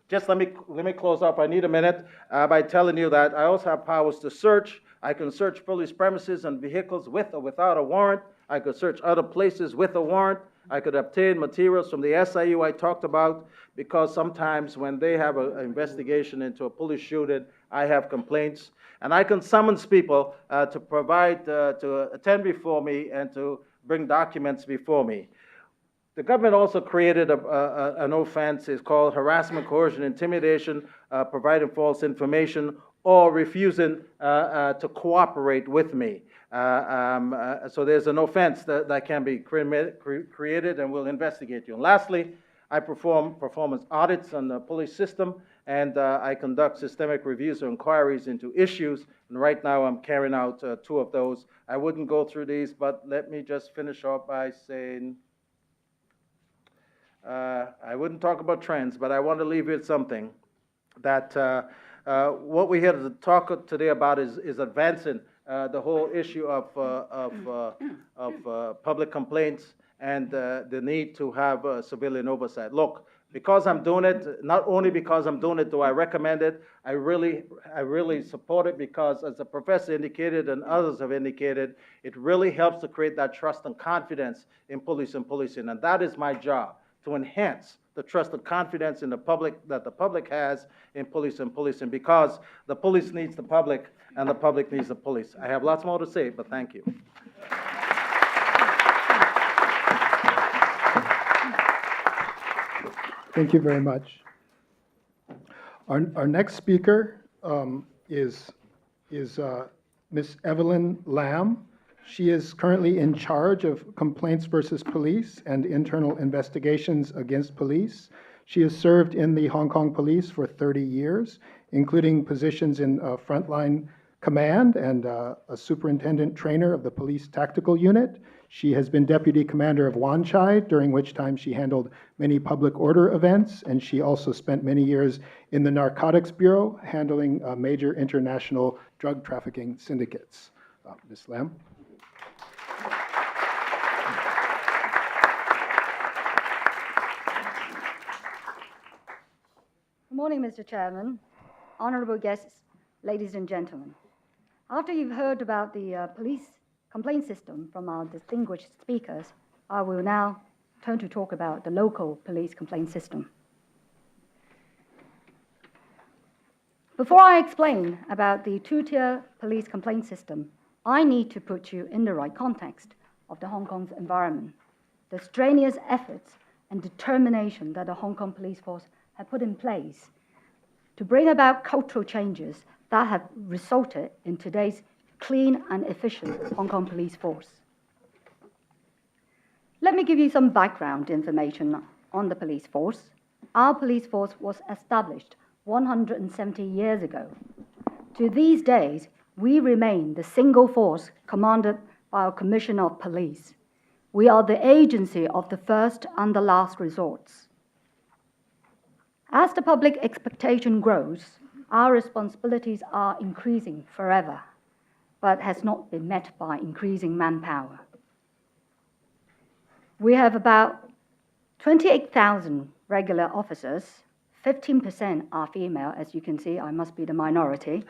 just let me close up. I need a minute by telling you that I also have powers to search. I can search police premises and vehicles with or without a warrant. I could search other places with a warrant. I could obtain materials from the SIU I talked about, because sometimes when they have an investigation into a police shooting, I have complaints. And I can summons people to provide, to attend before me and to bring documents before me. The government also created an offense. It's called harassment, coercion, intimidation, providing false information, or refusing to cooperate with me. So there's an offense that can be created, and we'll investigate you. And lastly, I perform performance audits on the police system, and I conduct systemic reviews or inquiries into issues. And right now I'm carrying out 2 of those. I wouldn't go through these, but let me just finish off by saying, I wouldn't talk about trends, but I want to leave you with something, that what we had to talk today about is advancing the whole issue of public complaints and the need to have civilian oversight. Look, because I'm doing it, not only because I'm doing it do I recommend it, I really support it, because as the professor indicated and others have indicated, it really helps to create that trust and confidence in police and policing. And that is my job, to enhance the trust and confidence in the public, that the public has in police and policing, because the police needs the public and the public needs the police. I have lots more to say, but thank you. Thank you very much. Our next speaker is Ms. Evelyn Lamb. She is currently in charge of complaints versus police and internal investigations against police. She has served in the Hong Kong Police for 30 years, including positions in frontline command and a superintendent trainer of the police tactical unit. She has been deputy commander of Wan Chai, during which time she handled many public order events, and she also spent many years in the Narcotics Bureau, handling major international drug trafficking syndicates. Ms. Lam. Good morning, Mr. Chairman, honorable guests, ladies and gentlemen. After you've heard about the police complaint system from our distinguished speakers, I will now turn to talk about the local police complaint system. Before I explain about the two-tier police complaint system, I need to put you in the right context of the Hong Kong's environment, the strenuous efforts and determination that the Hong Kong police force have put in place to bring about cultural changes that have resulted in today's clean and efficient Hong Kong police force. Let me give you some background information on the police force. Our police force was established 170 years ago. To these days, we remain the single force commanded by a Commissioner of Police. We are the agency of the first and the last resorts. As the public expectation grows, our responsibilities are increasing forever, but has not been met by increasing manpower. We have about 28,000 regular officers. 15% are female, as you can see. I must be the minority.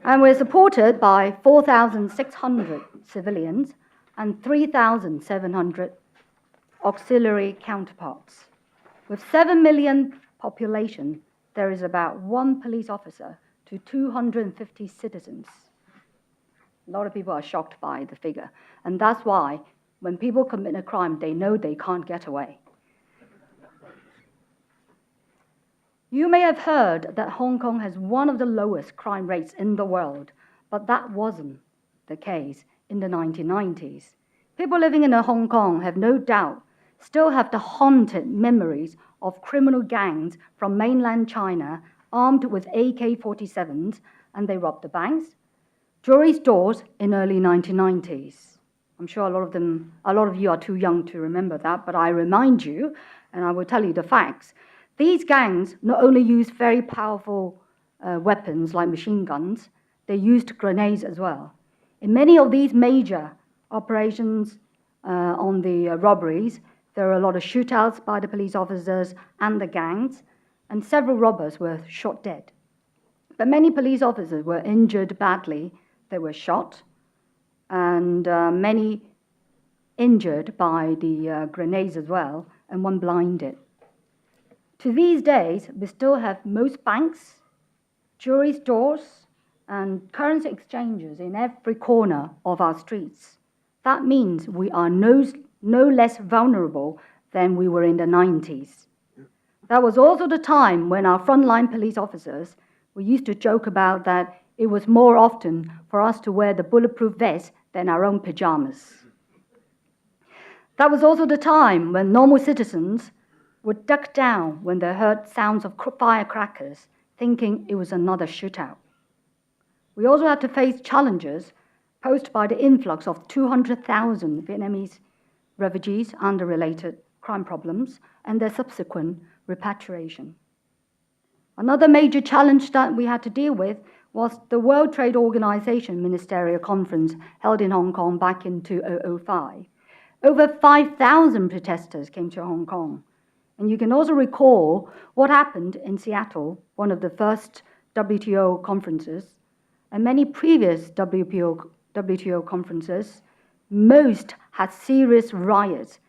And we're supported by 4,600 civilians and 3,700 auxiliary counterparts. With 7 million population, there is about 1 police officer to 250 citizens. A lot of people are shocked by the figure. And that's why when people commit a crime, they know they can't get away. You may have heard that Hong Kong has one of the lowest crime rates in the world, but that wasn't the case in the 1990s. People living in Hong Kong have no doubt still have the haunted memories of criminal gangs from mainland China armed with AK-47s, and they robbed the banks, jewelry stores in early 1990s. I'm sure a lot of you are too young to remember that, but I remind you, and I will tell you the facts. These gangs not only used very powerful weapons like machine guns, they used grenades as well. In many of these major operations on the robberies, there were a lot of shootouts by the police officers and the gangs, and several robbers were shot dead. But many police officers were injured badly. They were shot, and many injured by the grenades as well, and one blinded. To these days, we still have most banks, jewelry stores, and currency exchanges in every corner of our streets. That means we are no less vulnerable than we were in the 90s. That was also the time when our frontline police officers, we used to joke about that it was more often for us to wear the bulletproof vest than our own pajamas. That was also the time when normal citizens would duck down when they heard sounds of firecrackers, thinking it was another shootout. We also had to face challenges posed by the influx of 200,000 Vietnamese refugees and the related crime problems and their subsequent repatriation. Another major challenge that we had to deal with was the World Trade Organization Ministerial Conference held in Hong Kong back in 2005. Over 5,000 protesters came to Hong Kong. And you can also recall what happened in Seattle, one of the first WTO conferences, and many previous WTO conferences. Most had serious riots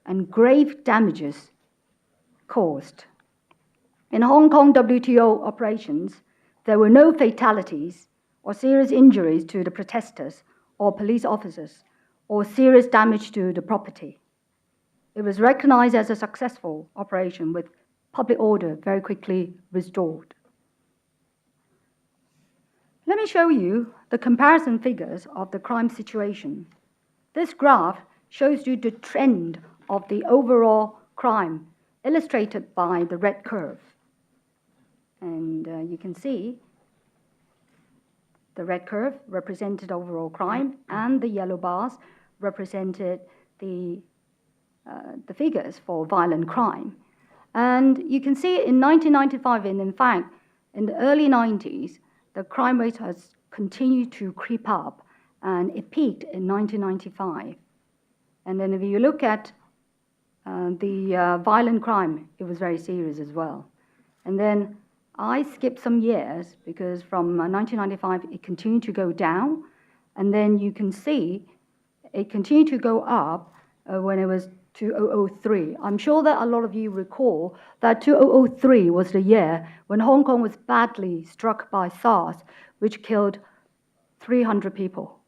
and grave damages caused. In Hong Kong WTO operations, there were no fatalities or serious injuries to the protesters or police officers or serious damage to the property. It was recognized as a successful operation with public order very quickly restored. Let me show you the comparison figures of the crime situation. This graph shows you the trend of the overall crime illustrated by the red curve. And you can see the red curve represented overall crime, and the yellow bars represented the figures for violent crime. And you can see in 1995, and in fact, in the early 90s, the crime rate has continued to creep up, and it peaked in 1995. And then if you look at the violent crime, it was very serious as well. And then I skipped some years because from 1995, it continued to go down. And then you can see it continued to go up when it was 2003. I'm sure that a lot of you recall that 2003 was the year when Hong Kong was badly struck by SARS, which killed 300 people.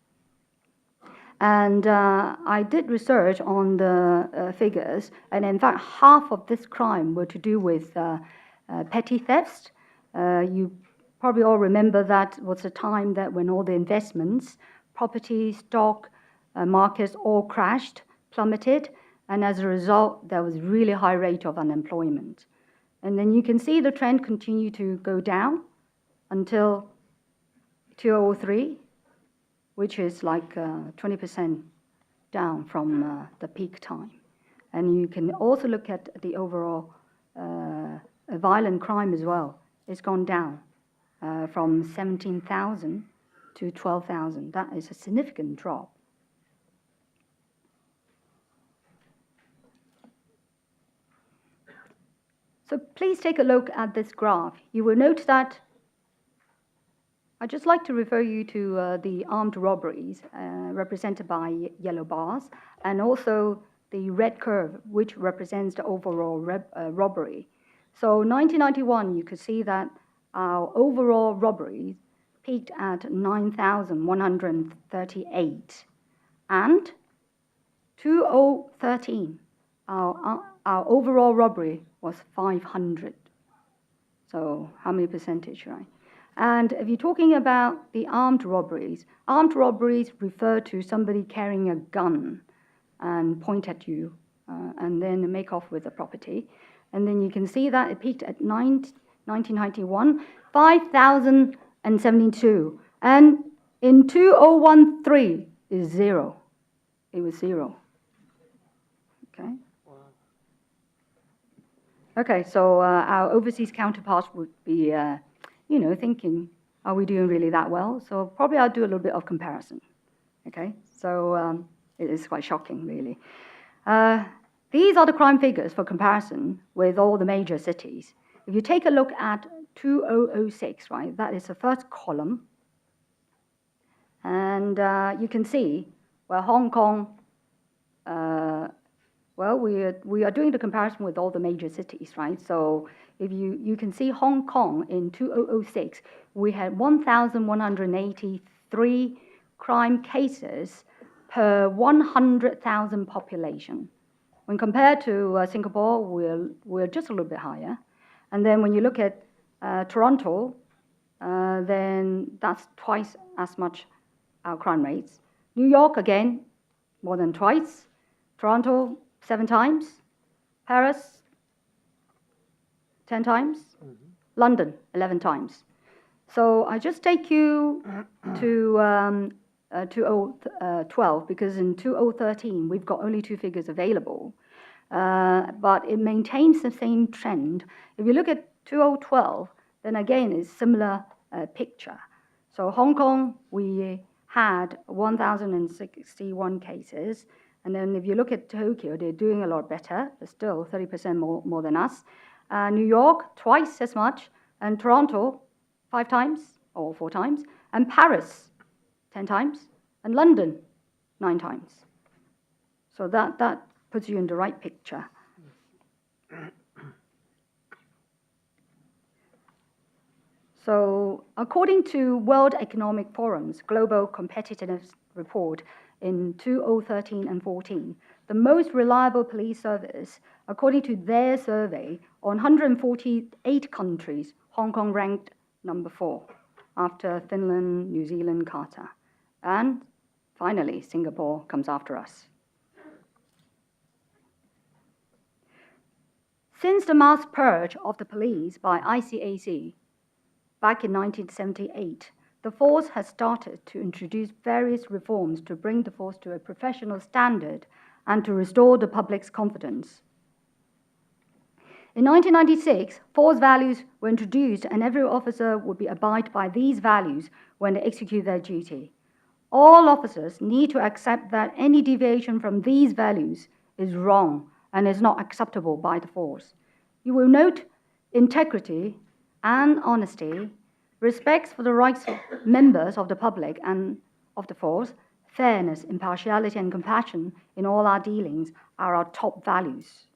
And I did research on the figures, and in fact, half of this crime were to do with petty thefts. You probably all remember that was the time that when all the investments, property, stock, markets all crashed, plummeted, and as a result, there was really high rate of unemployment. And then you can see the trend continue to go down until 2003, which is like 20% down from the peak time. And you can also look at the overall violent crime as well. It's gone down from 17,000 to 12,000. That is a significant drop. So please take a look at this graph. You will note that I'd just like to refer you to the armed robberies represented by yellow bars, and also the red curve, which represents the overall robbery. So 1991, you could see that our overall robberies peaked at 9,138. And 2013, our overall robbery was 500. So how many percentage, right? And if you're talking about the armed robberies refer to somebody carrying a gun and point at you and then make off with the property. And then you can see that it peaked at 1991, 5,072. And in 2013 is zero. It was zero. Okay. Okay, so our overseas counterparts would be, thinking, are we doing really that well? So probably I'll do a little bit of comparison. Okay, so it is quite shocking, really. These are the crime figures for comparison with all the major cities. If you take a look at 2006, right, that is the first column. And you can see, well, Hong Kong, we are doing the comparison with all the major cities, right? So if you can see Hong Kong in 2006, we had 1,183 crime cases per 100,000 population. When compared to Singapore, we're just a little bit higher. And then when you look at Toronto, then that's twice as much our crime rates. New York, again, more than twice. Toronto, 7 times. Paris, 10 times. Mm-hmm. London, 11 times. So I just take you to 2012, because in 2013, we've got only 2 figures available. But it maintains the same trend. If you look at 2012, then again, it's similar picture. So Hong Kong, we had 1,061 cases. And then if you look at Tokyo, they're doing a lot better, but still 30% more than us. New York, twice as much. And Toronto, 5 times or 4 times. And Paris, 10 times. And London, 9 times. So that puts you in the right picture. So according to World Economic Forum's Global Competitiveness Report in 2013 and 14, the most reliable police service, according to their survey, on 148 countries, Hong Kong ranked number 4, after Finland, New Zealand, Qatar. And finally, Singapore comes after us. Since the mass purge of the police by ICAC back in 1978, the force has started to introduce various reforms to bring the force to a professional standard and to restore the public's confidence. In 1996, force values were introduced, and every officer would be abide by these values when they execute their duty. All officers need to accept that any deviation from these values is wrong and is not acceptable by the force. You will note integrity and honesty, respect for the rights of members of the public and of the force, fairness, impartiality, and compassion in all our dealings are our top values.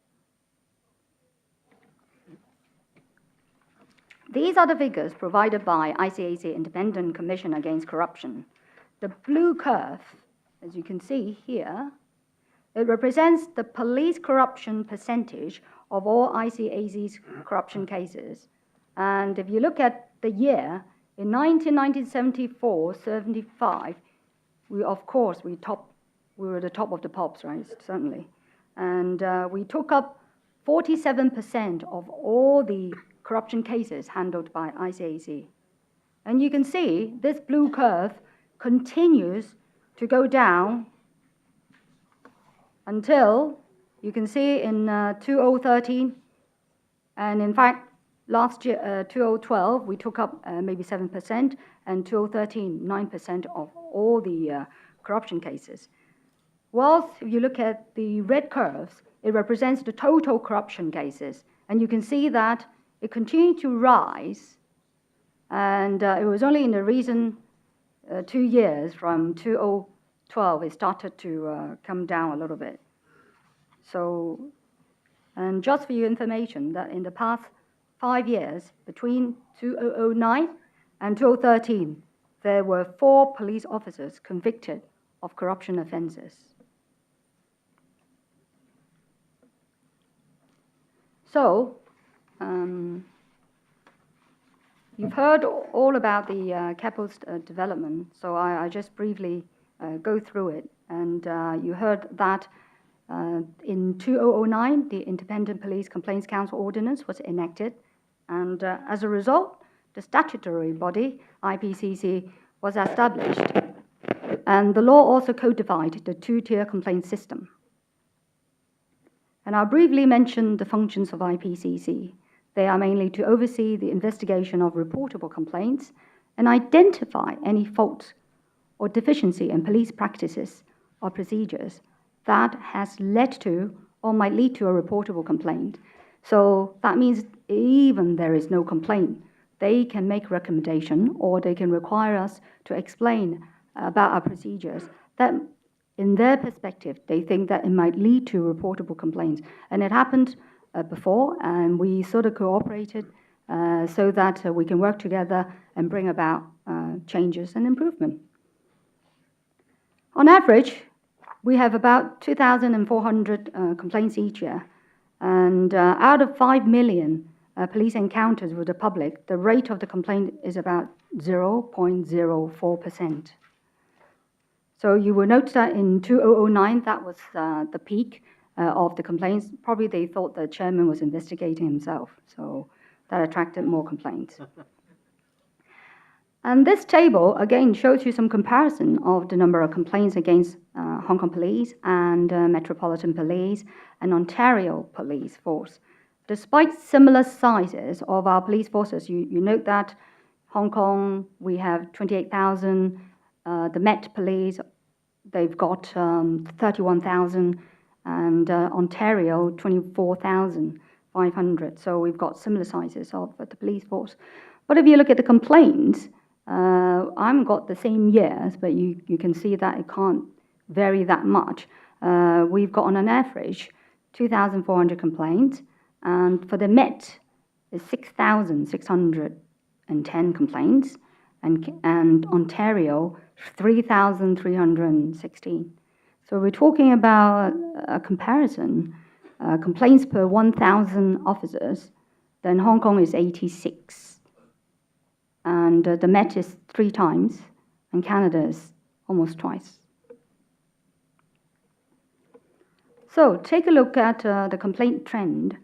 These are the figures provided by ICAC Independent Commission Against Corruption. The blue curve, as you can see here, it represents the police corruption percentage of all ICAC's corruption cases. And if you look at the year, in 1974-75, we were the top of the pops, right? Certainly. And we took up 47% of all the corruption cases handled by ICAC. And you can see this blue curve continues to go down until you can see in 2013, and in fact, last year, 2012, we took up maybe 7%, and 2013, 9% of all the corruption cases. Whilst if you look at the red curves, it represents the total corruption cases, and you can see that it continued to rise, and it was only in the recent 2 years, from 2012, it started to come down a little bit. So, and just for your information, that in the past 5 years, between 2009 and 2013, there were 4 police officers convicted of corruption offenses. So, you've heard all about the capital development, so I just briefly go through it. And you heard that in 2009, the Independent Police Complaints Council Ordinance was enacted, and as a result, the statutory body, IPCC, was established. And the law also codified the 2-tier complaint system. And I'll briefly mention the functions of IPCC. They are mainly to oversee the investigation of reportable complaints and identify any faults or deficiency in police practices or procedures that has led to or might lead to a reportable complaint. So that means even there is no complaint, they can make recommendation or they can require us to explain about our procedures that in their perspective, they think that it might lead to reportable complaints. And it happened before, and we sort of cooperated so that we can work together and bring about changes and improvement. On average, we have about 2,400 complaints each year. And out of 5 million police encounters with the public, the rate of the complaint is about 0.04%. So you will note that in 2009, that was the peak of the complaints. Probably they thought the chairman was investigating himself, so that attracted more complaints. And this table, again, shows you some comparison of the number of complaints against Hong Kong Police and Metropolitan Police and Ontario Police Force. Despite similar sizes of our police forces, you note that Hong Kong, we have 28,000, the Met Police, they've got 31,000, and Ontario, 24,500. So we've got similar sizes of the police force. But if you look at the complaints, I haven't got the same years, but you can see that it can't vary that much. We've got on an average 2,400 complaints, and for the Met, it's 6,610 complaints, and Ontario, 3,316. So we're talking about a comparison, complaints per 1,000 officers, then Hong Kong is 86. And the Met is 3 times, and Canada is almost twice. So take a look at the complaint trend.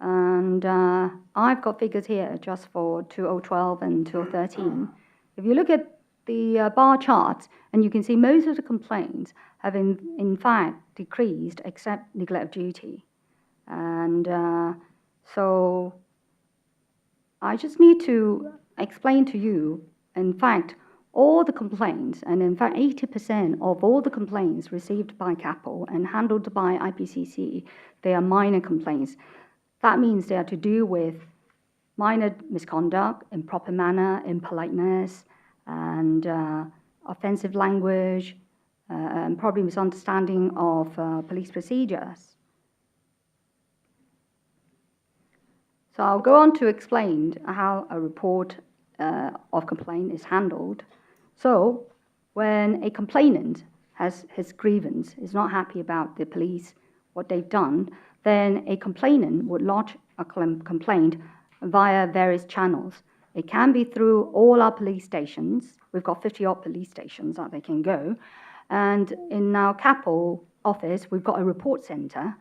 And I've got figures here just for 2012 and 2013. If you look at the bar charts, and you can see most of the complaints have in fact decreased except neglect of duty. And so I just need to explain to you, in fact, all the complaints, and in fact 80% of all the complaints received by CAPO and handled by IPCC, they are minor complaints. That means they are to do with minor misconduct, improper manner, impoliteness, and offensive language, and probably misunderstanding of police procedures. So I'll go on to explain how a report of complaint is handled. So when a complainant has his grievance, is not happy about the police, what they've done, then a complainant would lodge a complaint via various channels. It can be through all our police stations. We've got 50-odd police stations that they can go. And in our CAPO office, we've got a report center.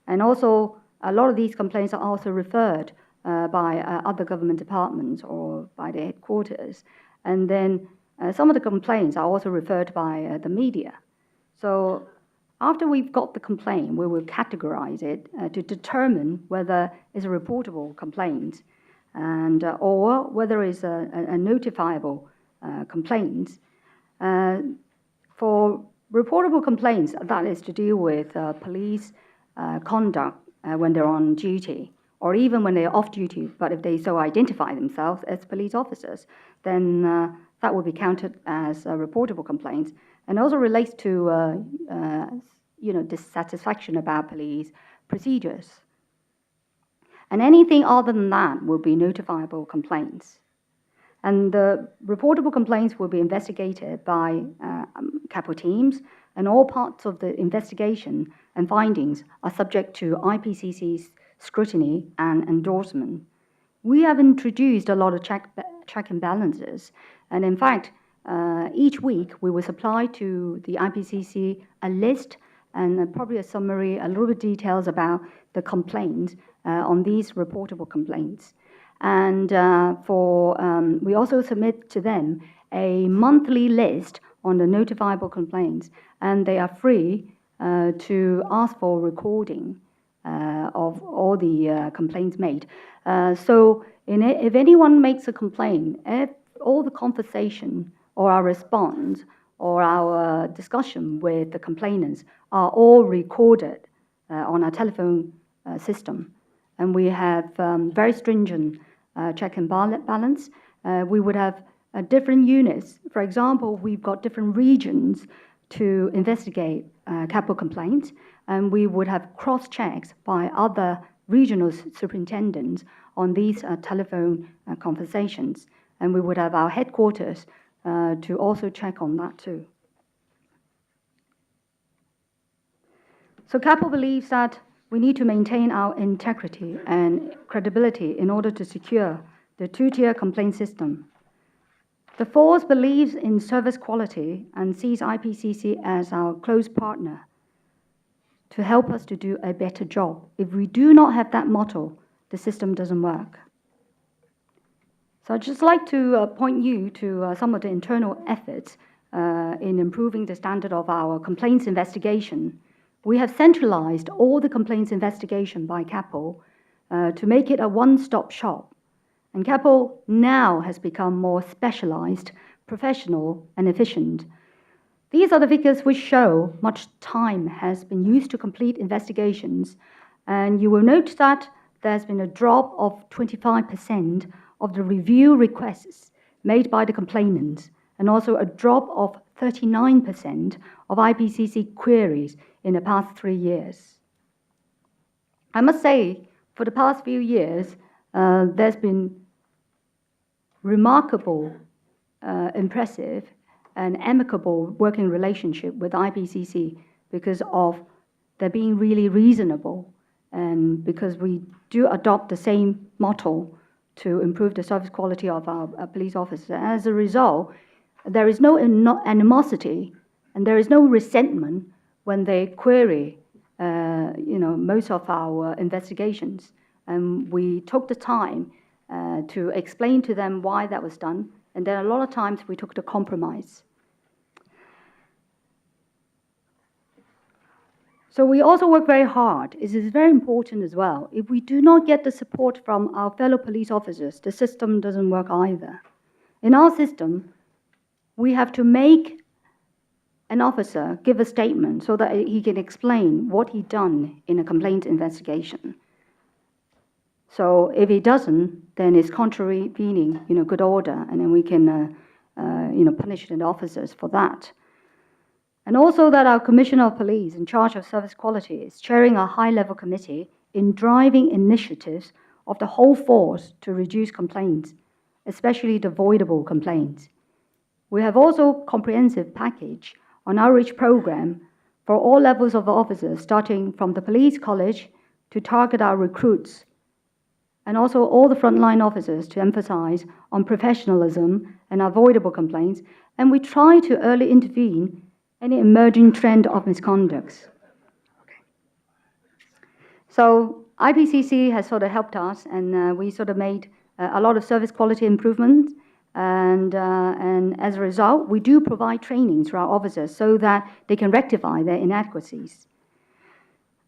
And also, a lot of these complaints are also referred by other government departments or by the headquarters. And then some of the complaints are also referred by the media. So after we've got the complaint, we will categorize it to determine whether it's a reportable complaint and or whether it's a notifiable complaint. For reportable complaints, that is to do with police conduct when they're on duty, or even when they're off duty, but if they so identify themselves as police officers, then that will be counted as a reportable complaint, and also relates to dissatisfaction about police procedures. And anything other than that will be notifiable complaints. And the reportable complaints will be investigated by CAPO teams, and all parts of the investigation and findings are subject to IPCC's scrutiny and endorsement. We have introduced a lot of check and balances, and in fact, each week we will supply to the IPCC a list and probably a summary, a little bit details about the complaints on these reportable complaints. And we also submit to them a monthly list on the notifiable complaints, and they are free to ask for recording of all the complaints made. So if anyone makes a complaint, if all the conversation or our response or our discussion with the complainants are all recorded on our telephone system. And we have very stringent check and balance. We would have different units. For example, we've got different regions to investigate CAPO complaints, and we would have cross-checks by other regional superintendents on these telephone conversations. And we would have our headquarters to also check on that too. So CAPO believes that we need to maintain our integrity and credibility in order to secure the two-tier complaint system. The force believes in service quality and sees IPCC as our close partner to help us to do a better job. If we do not have that motto, the system doesn't work. So I'd just like to point you to some of the internal efforts in improving the standard of our complaints investigation. We have centralized all the complaints investigation by CAPO to make it a one-stop shop. And CAPO now has become more specialized, professional, and efficient. These are the figures which show much time has been used to complete investigations. And you will note that there's been a drop of 25% of the review requests made by the complainants, and also a drop of 39% of IPCC queries in the past 3 years. I must say, for the past few years, there's been remarkable, impressive, and amicable working relationship with IPCC because of their being really reasonable, and because we do adopt the same motto to improve the service quality of our police officers. As a result, there is no animosity and there is no resentment when they query most of our investigations. And we took the time to explain to them why that was done. And then a lot of times we took the compromise. So we also work very hard. It is very important as well. If we do not get the support from our fellow police officers, the system doesn't work either. In our system, we have to make an officer give a statement so that he can explain what he done in a complaint investigation. So if he doesn't, then it's contravening, good order, and then we can, punish the officers for that. And also that our Commissioner of Police in charge of service quality is chairing a high-level committee in driving initiatives of the whole force to reduce complaints, especially the avoidable complaints. We have also a comprehensive package on outreach program for all levels of officers, starting from the police college to target our recruits, and also all the frontline officers to emphasize on professionalism and avoidable complaints, and we try to early intervene any emerging trend of misconducts. Okay. So IPCC has sort of helped us, and we sort of made a lot of service quality improvements, and as a result, we do provide trainings for our officers so that they can rectify their inadequacies.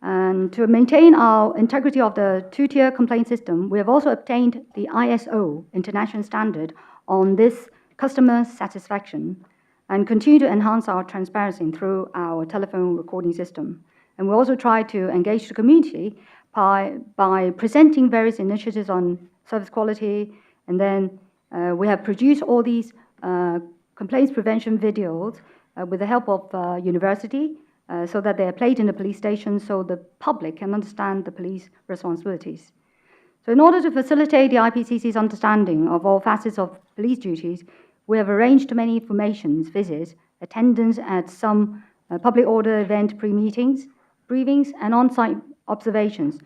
And to maintain our integrity of the two-tier complaint system, we have also obtained the ISO international standard on this customer satisfaction and continue to enhance our transparency through our telephone recording system. And we also try to engage the community by presenting various initiatives on service quality, and then we have produced all these complaints prevention videos with the help of university, so that they are played in the police station so the public can understand the police responsibilities. So in order to facilitate the IPCC's understanding of all facets of police duties, we have arranged many informations, visits, attendance at some public order event pre-meetings, briefings, and on-site observations.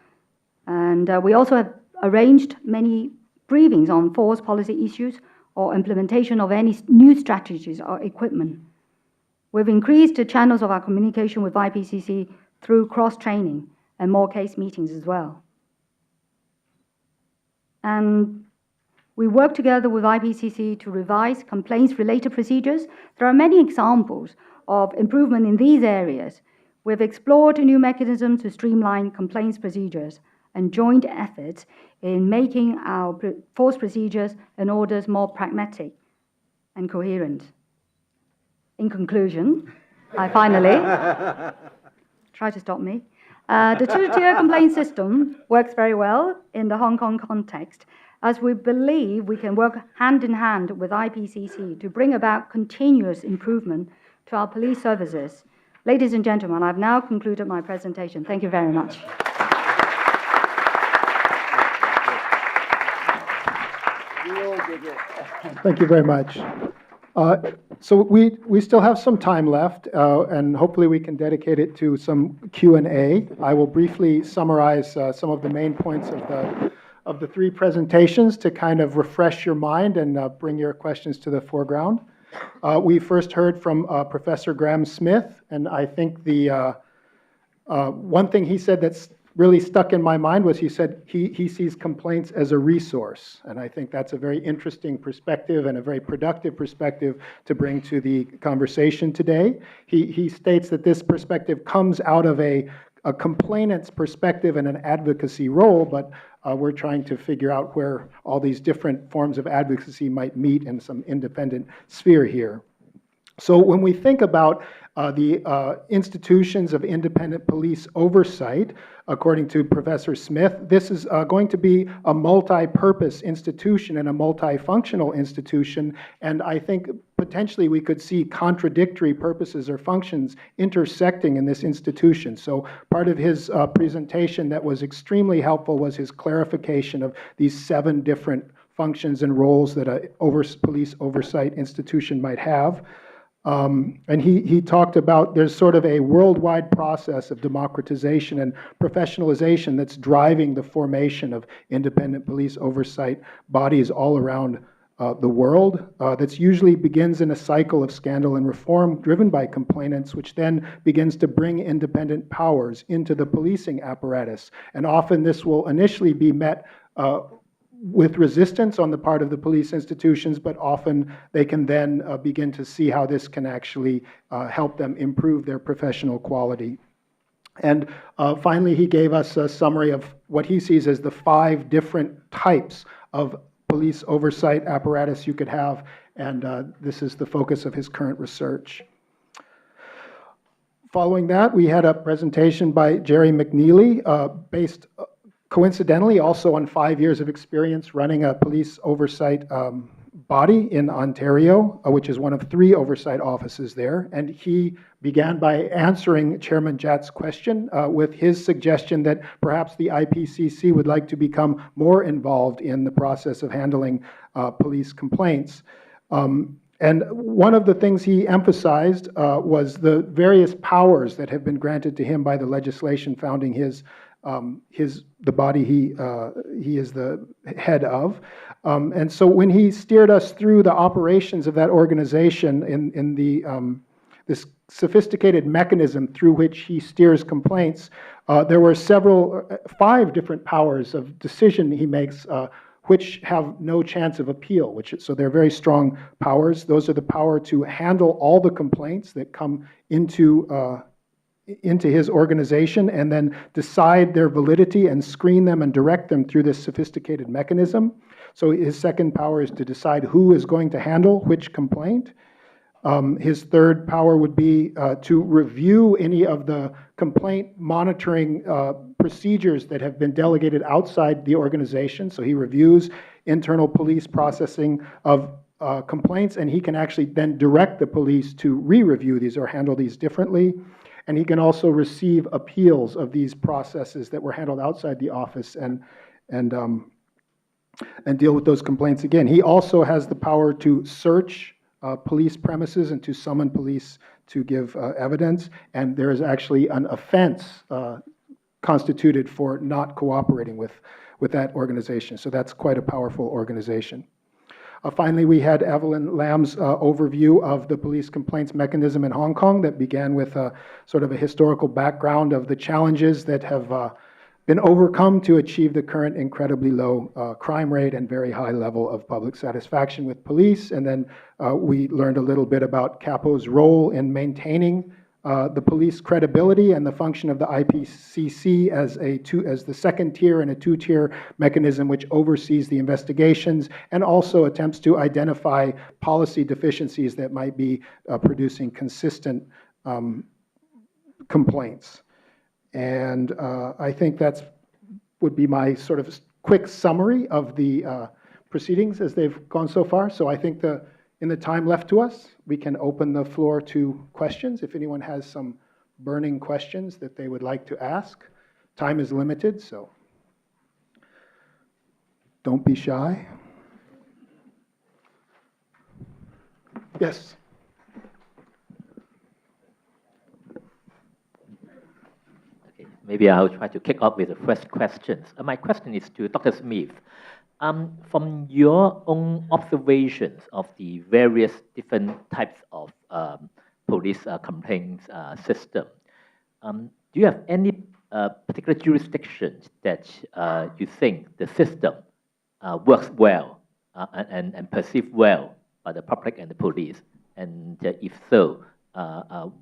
And we also have arranged many briefings on force policy issues or implementation of any new strategies or equipment. We've increased the channels of our communication with IPCC through cross-training and more case meetings as well. And we work together with IPCC to revise complaints-related procedures. There are many examples of improvement in these areas. We've explored a new mechanism to streamline complaints procedures and joint efforts in making our force procedures and orders more pragmatic and coherent. In conclusion, I finally, try to stop me. The two-tier complaint system works very well in the Hong Kong context, as we believe we can work hand in hand with IPCC to bring about continuous improvement to our police services. Ladies and gentlemen, I've now concluded my presentation. Thank you very much. Thank you very much. So we still have some time left, and hopefully we can dedicate it to some Q&A. I will briefly summarize some of the main points of the three presentations to kind of refresh your mind and bring your questions to the foreground. We first heard from Professor Graham Smith, and I think the one thing he said that's really stuck in my mind was he said he sees complaints as a resource. And I think that's a very interesting perspective and a very productive perspective to bring to the conversation today. He states that this perspective comes out of a complainant's perspective and an advocacy role, but we're trying to figure out where all these different forms of advocacy might meet in some independent sphere here. So when we think about the institutions of independent police oversight, according to Professor Smith, this is going to be a multi-purpose institution and a multifunctional institution, and I think potentially we could see contradictory purposes or functions intersecting in this institution. So part of his presentation that was extremely helpful was his clarification of these 7 different functions and roles that a police oversight institution might have. And he talked about there's sort of a worldwide process of democratization and professionalization that's driving the formation of independent police oversight bodies all around the world. That's usually begins in a cycle of scandal and reform driven by complainants, which then begins to bring independent powers into the policing apparatus. And often this will initially be met with resistance on the part of the police institutions, but often they can then begin to see how this can actually help them improve their professional quality. And finally, he gave us a summary of what he sees as the 5 different types of police oversight apparatus you could have, and this is the focus of his current research. Following that, we had a presentation by Jerry McNeely, based coincidentally also on 5 years of experience running a police oversight body in Ontario, which is one of 3 oversight offices there. And he began by answering Chairman Jatt's question with his suggestion that perhaps the IPCC would like to become more involved in the process of handling police complaints. And one of the things he emphasized was the various powers that have been granted to him by the legislation founding the body he is the head of. And so when he steered us through the operations of that organization in this sophisticated mechanism through which he steers complaints, there were 5 different powers of decision he makes, which have no chance of appeal. So they're very strong powers. Those are the power to handle all the complaints that come into his organization and then decide their validity and screen them and direct them through this sophisticated mechanism. So his second power is to decide who is going to handle which complaint. His third power would be to review any of the complaint monitoring procedures that have been delegated outside the organization. So he reviews internal police processing of complaints, and he can actually then direct the police to re-review these or handle these differently. And he can also receive appeals of these processes that were handled outside the office and deal with those complaints again. He also has the power to search police premises and to summon police to give evidence. And there is actually an offense constituted for not cooperating with that organization. So that's quite a powerful organization. Finally, we had Evelyn Lam's overview of the police complaints mechanism in Hong Kong that began with sort of a historical background of the challenges that have been overcome to achieve the current incredibly low crime rate and very high level of public satisfaction with police. And then we learned a little bit about CAPO's role in maintaining the police credibility and the function of the IPCC as the second tier in a 2-tier mechanism which oversees the investigations and also attempts to identify policy deficiencies that might be producing consistent complaints. And I think that would be my sort of quick summary of the proceedings as they've gone so far. So I think in the time left to us, we can open the floor to questions. If anyone has some burning questions that they would like to ask. Time is limited, so don't be shy. Yes. Okay, maybe I'll try to kick off with the first questions. My question is to Dr. Smith. From your own observations of the various different types of police complaints system, do you have any particular jurisdictions that you think the system works well and perceived well by the public and the police? And if so,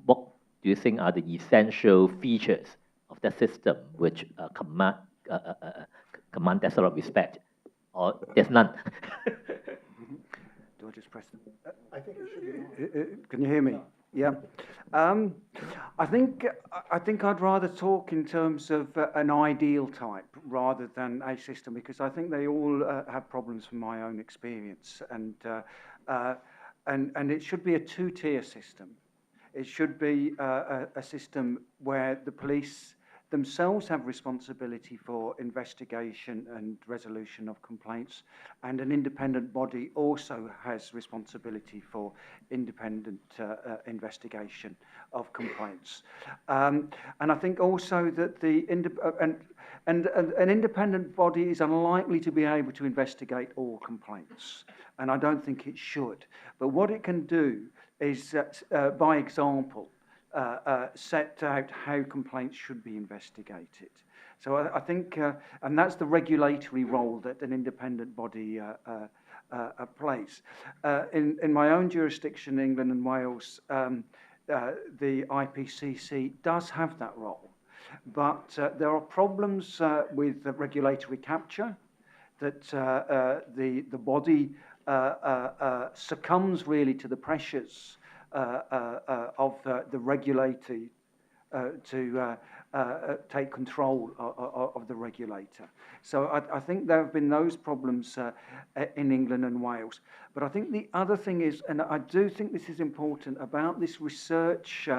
what do you think are the essential features of that system which command that sort of respect? Or there's none? Do I just press them? I think it should be. Can you hear me? Yeah. I think I'd rather talk in terms of an ideal type rather than a system, because I think they all have problems from my own experience, and it should be a 2-tier system. It should be a system where the police themselves have responsibility for investigation and resolution of complaints, and an independent body also has responsibility for independent investigation of complaints. And I think also that an independent body is unlikely to be able to investigate all complaints, and I don't think it should. But what it can do is, by example, set out how complaints should be investigated. So I think, and that's the regulatory role that an independent body plays. In my own jurisdiction, England and Wales, the IPCC does have that role. But there are problems with the regulatory capture, that the body succumbs really to the pressures of the regulator to take control of the regulator. So I think there have been those problems in England and Wales. But I think the other thing is, and I do think this is important, about this research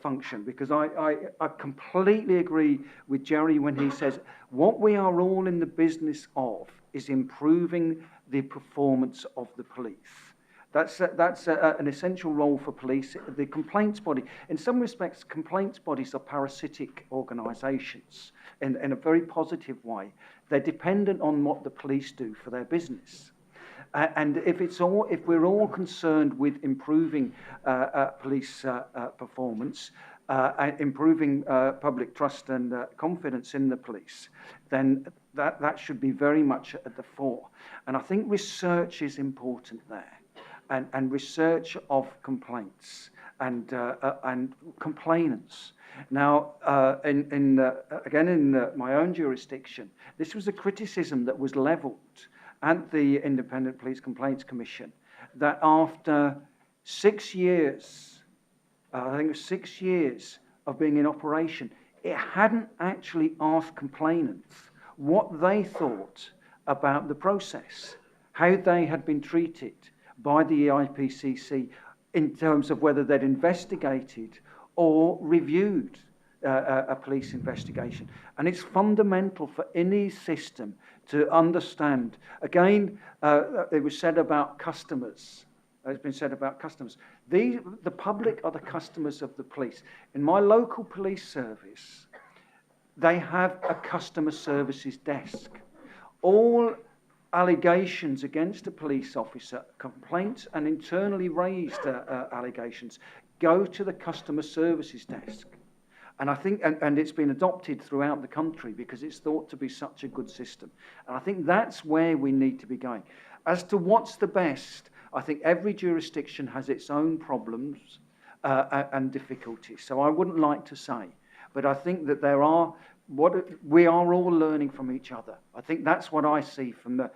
function, because I completely agree with Jerry when he says what we are all in the business of is improving the performance of the police. That's an essential role for police. The complaints body, in some respects, complaints bodies are parasitic organisations in a very positive way. They're dependent on what the police do for their business. And if we're all concerned with improving police performance, improving public trust and confidence in the police, then that should be very much at the fore. And I think research is important there, and research of complaints and complainants. Now, again, in my own jurisdiction, this was a criticism that was levelled at the Independent Police Complaints Commission, that after 6 years, I think it was 6 years of being in operation, it hadn't actually asked complainants what they thought about the process, how they had been treated by the IPCC in terms of whether they'd investigated or reviewed a police investigation. And it's fundamental for any system to understand. Again, it was said about customers. It's been said about customers. The public are the customers of the police. In my local police service, they have a customer services desk. All allegations against a police officer, complaints and internally raised allegations, go to the customer services desk. And I think, and it's been adopted throughout the country because it's thought to be such a good system. And I think that's where we need to be going. As to what's the best, I think every jurisdiction has its own problems and difficulties. So I wouldn't like to say, but I think that we are all learning from each other. I think that's what I see from the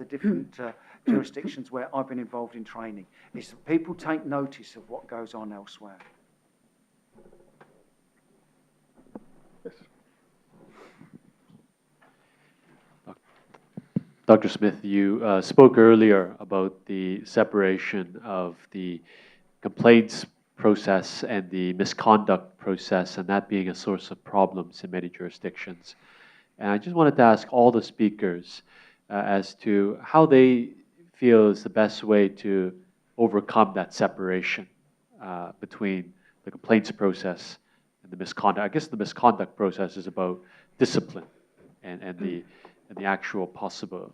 different jurisdictions where I've been involved in training, is that people take notice of what goes on elsewhere. Dr. Smith, you spoke earlier about the separation of the complaints process and the misconduct process, and that being a source of problems in many jurisdictions. And I just wanted to ask all the speakers as to how they feel is the best way to overcome that separation between the complaints process and the misconduct. I guess the misconduct process is about discipline and the actual possible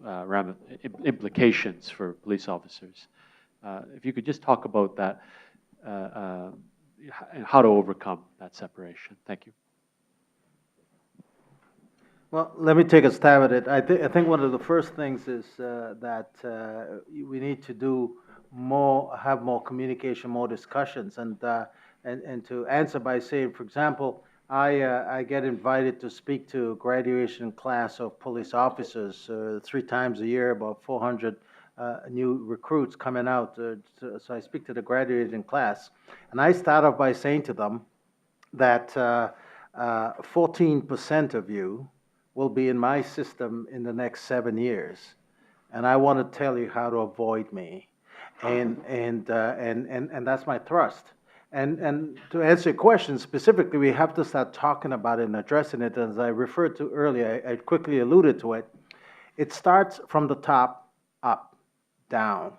implications for police officers. If you could just talk about that and how to overcome that separation. Thank you. Well, let me take a stab at it. I think one of the first things is that we need to do more, have more communication, more discussions, and to answer by saying, for example, I get invited to speak to a graduation class of police officers 3 times a year, about 400 new recruits coming out. So I speak to the graduating class, and I start off by saying to them that 14% of you will be in my system in the next 7 years, and I want to tell you how to avoid me, and that's my thrust. And to answer your question specifically, we have to start talking about it and addressing it. As I referred to earlier, I quickly alluded to it. It starts from the top up, down.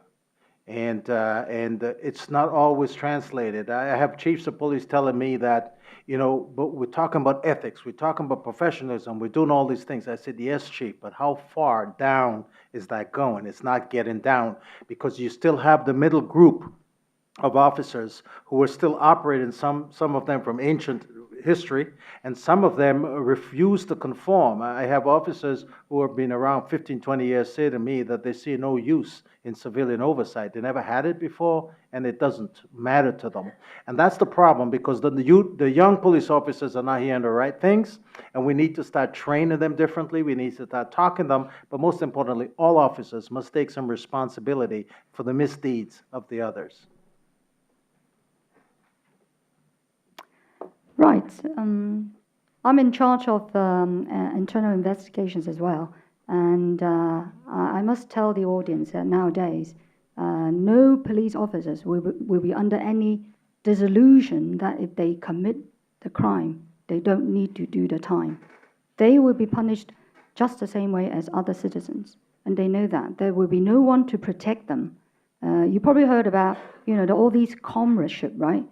And it's not always translated. I have chiefs of police telling me that, but we're talking about ethics, we're talking about professionalism, we're doing all these things. I said, yes, chief, but how far down is that going? It's not getting down, because you still have the middle group of officers who are still operating, some of them from ancient history, and some of them refuse to conform. I have officers who have been around 15, 20 years say to me that they see no use in civilian oversight. They never had it before, and it doesn't matter to them. And that's the problem, because the young police officers are not hearing the right things, and we need to start training them differently. We need to start talking to them, but most importantly, all officers must take some responsibility for the misdeeds of the others. Right. I'm in charge of internal investigations as well. And I must tell the audience that nowadays, no police officers will be under any disillusion that if they commit the crime, they don't need to do the time. They will be punished just the same way as other citizens. And they know that. There will be no one to protect them. You probably heard about, all these comradeship, right?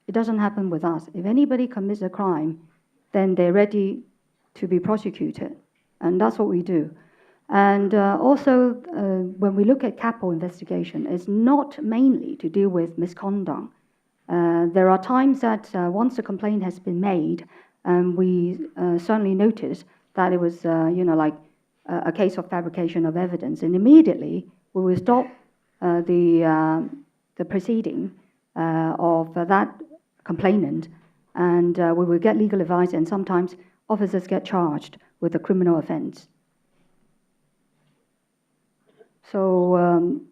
It doesn't happen with us. If anybody commits a crime, then they're ready to be prosecuted. And that's what we do. And also, when we look at capital investigation, it's not mainly to deal with misconduct. There are times that once a complaint has been made, we certainly notice that it was, like a case of fabrication of evidence. And immediately, we will stop the proceeding of that complainant, and we will get legal advice, and sometimes officers get charged with a criminal offense. So,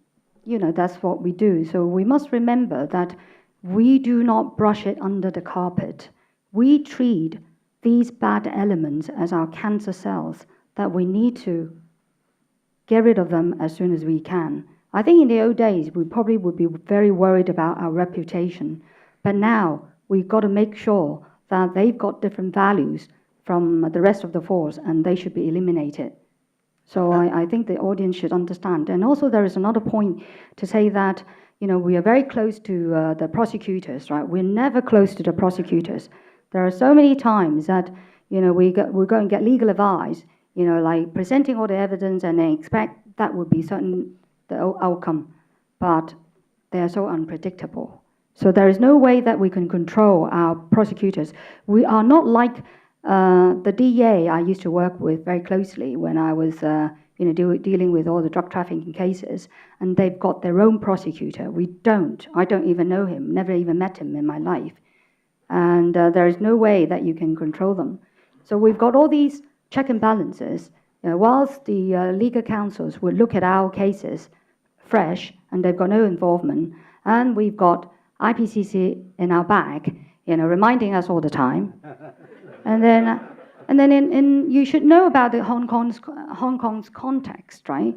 that's what we do. So we must remember that we do not brush it under the carpet. We treat these bad elements as our cancer cells that we need to get rid of them as soon as we can. I think in the old days, we probably would be very worried about our reputation. But now, we've got to make sure that they've got different values from the rest of the force, and they should be eliminated. So I think the audience should understand. And also, there is another point to say that, we are very close to the prosecutors, right? We're never close to the prosecutors. There are so many times that, we go and get legal advice, like presenting all the evidence, and they expect that would be certain the outcome. But they are so unpredictable. So there is no way that we can control our prosecutors. We are not like the DEA I used to work with very closely when I was dealing with all the drug trafficking cases, and they've got their own prosecutor. We don't. I don't even know him, never even met him in my life. And there is no way that you can control them. So we've got all these check and balances. Whilst the legal counsels would look at our cases fresh, and they've got no involvement, and we've got IPCC in our bag, reminding us all the time. And then you should know about the Hong Kong's context, right?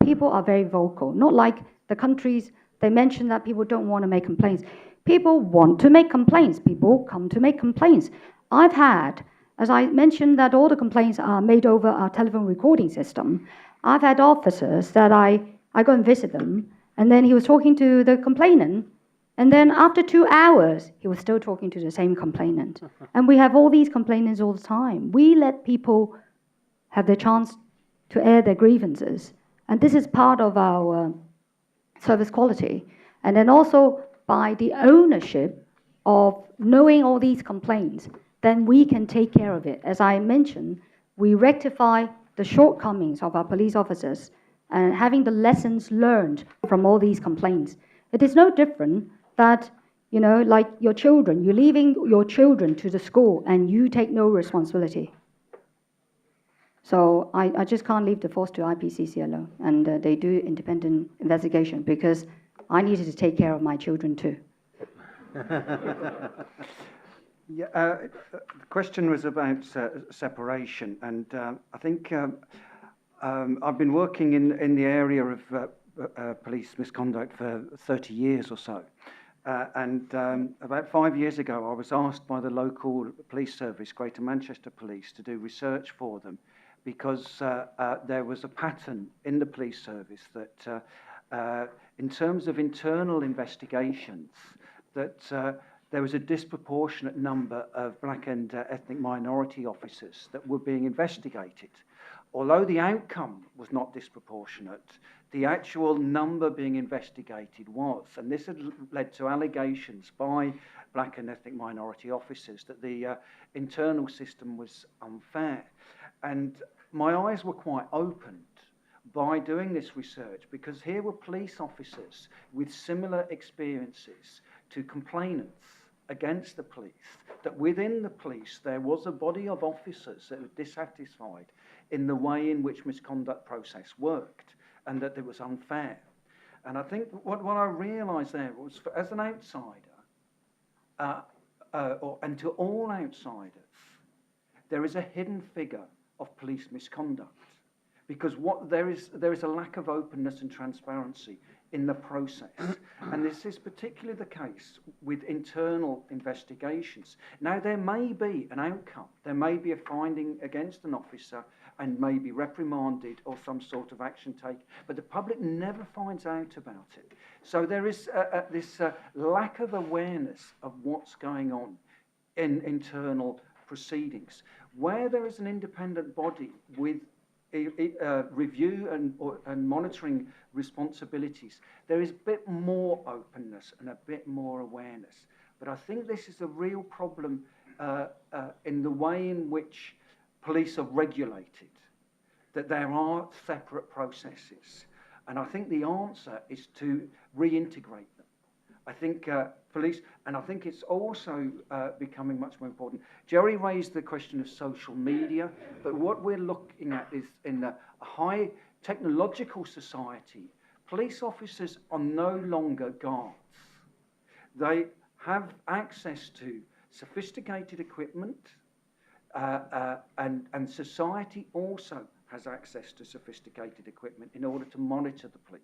People are very vocal. Not like the countries, they mention that people don't want to make complaints. People want to make complaints. People come to make complaints. I've had, as I mentioned, that all the complaints are made over our telephone recording system. I've had officers that I go and visit them, and then he was talking to the complainant, and then after 2 hours, he was still talking to the same complainant. And we have all these complainants all the time. We let people have the chance to air their grievances. And this is part of our service quality. And then also by the ownership of knowing all these complaints, then we can take care of it. As I mentioned, we rectify the shortcomings of our police officers and having the lessons learned from all these complaints. It is no different that, like your children, you're leaving your children to the school and you take no responsibility. So I just can't leave the force to IPCC alone, and they do independent investigation because I needed to take care of my children too. Yeah, the question was about separation, and I think I've been working in the area of police misconduct for 30 years or so. About 5 years ago, I was asked by the local police service, Greater Manchester Police, to do research for them because there was a pattern in the police service that in terms of internal investigations, that there was a disproportionate number of black and ethnic minority officers that were being investigated. Although the outcome was not disproportionate, the actual number being investigated was, and this had led to allegations by black and ethnic minority officers that the internal system was unfair. And my eyes were quite opened by doing this research because here were police officers with similar experiences to complainants against the police, that within the police there was a body of officers that were dissatisfied in the way in which misconduct process worked and that it was unfair. And I think what I realised there was, as an outsider, and to all outsiders, there is a hidden figure of police misconduct. Because there is a lack of openness and transparency in the process. And this is particularly the case with internal investigations. Now, there may be an outcome. There may be a finding against an officer and may be reprimanded or some sort of action taken, but the public never finds out about it. So there is this lack of awareness of what's going on in internal proceedings. Where there is an independent body with review and monitoring responsibilities, there is a bit more openness and a bit more awareness. But I think this is a real problem in the way in which police are regulated, that there are separate processes. And I think the answer is to reintegrate them. I think police, and I think it's also becoming much more important. Jerry raised the question of social media, but what we're looking at is in a high technological society, police officers are no longer guards. They have access to sophisticated equipment, and society also has access to sophisticated equipment in order to monitor the police.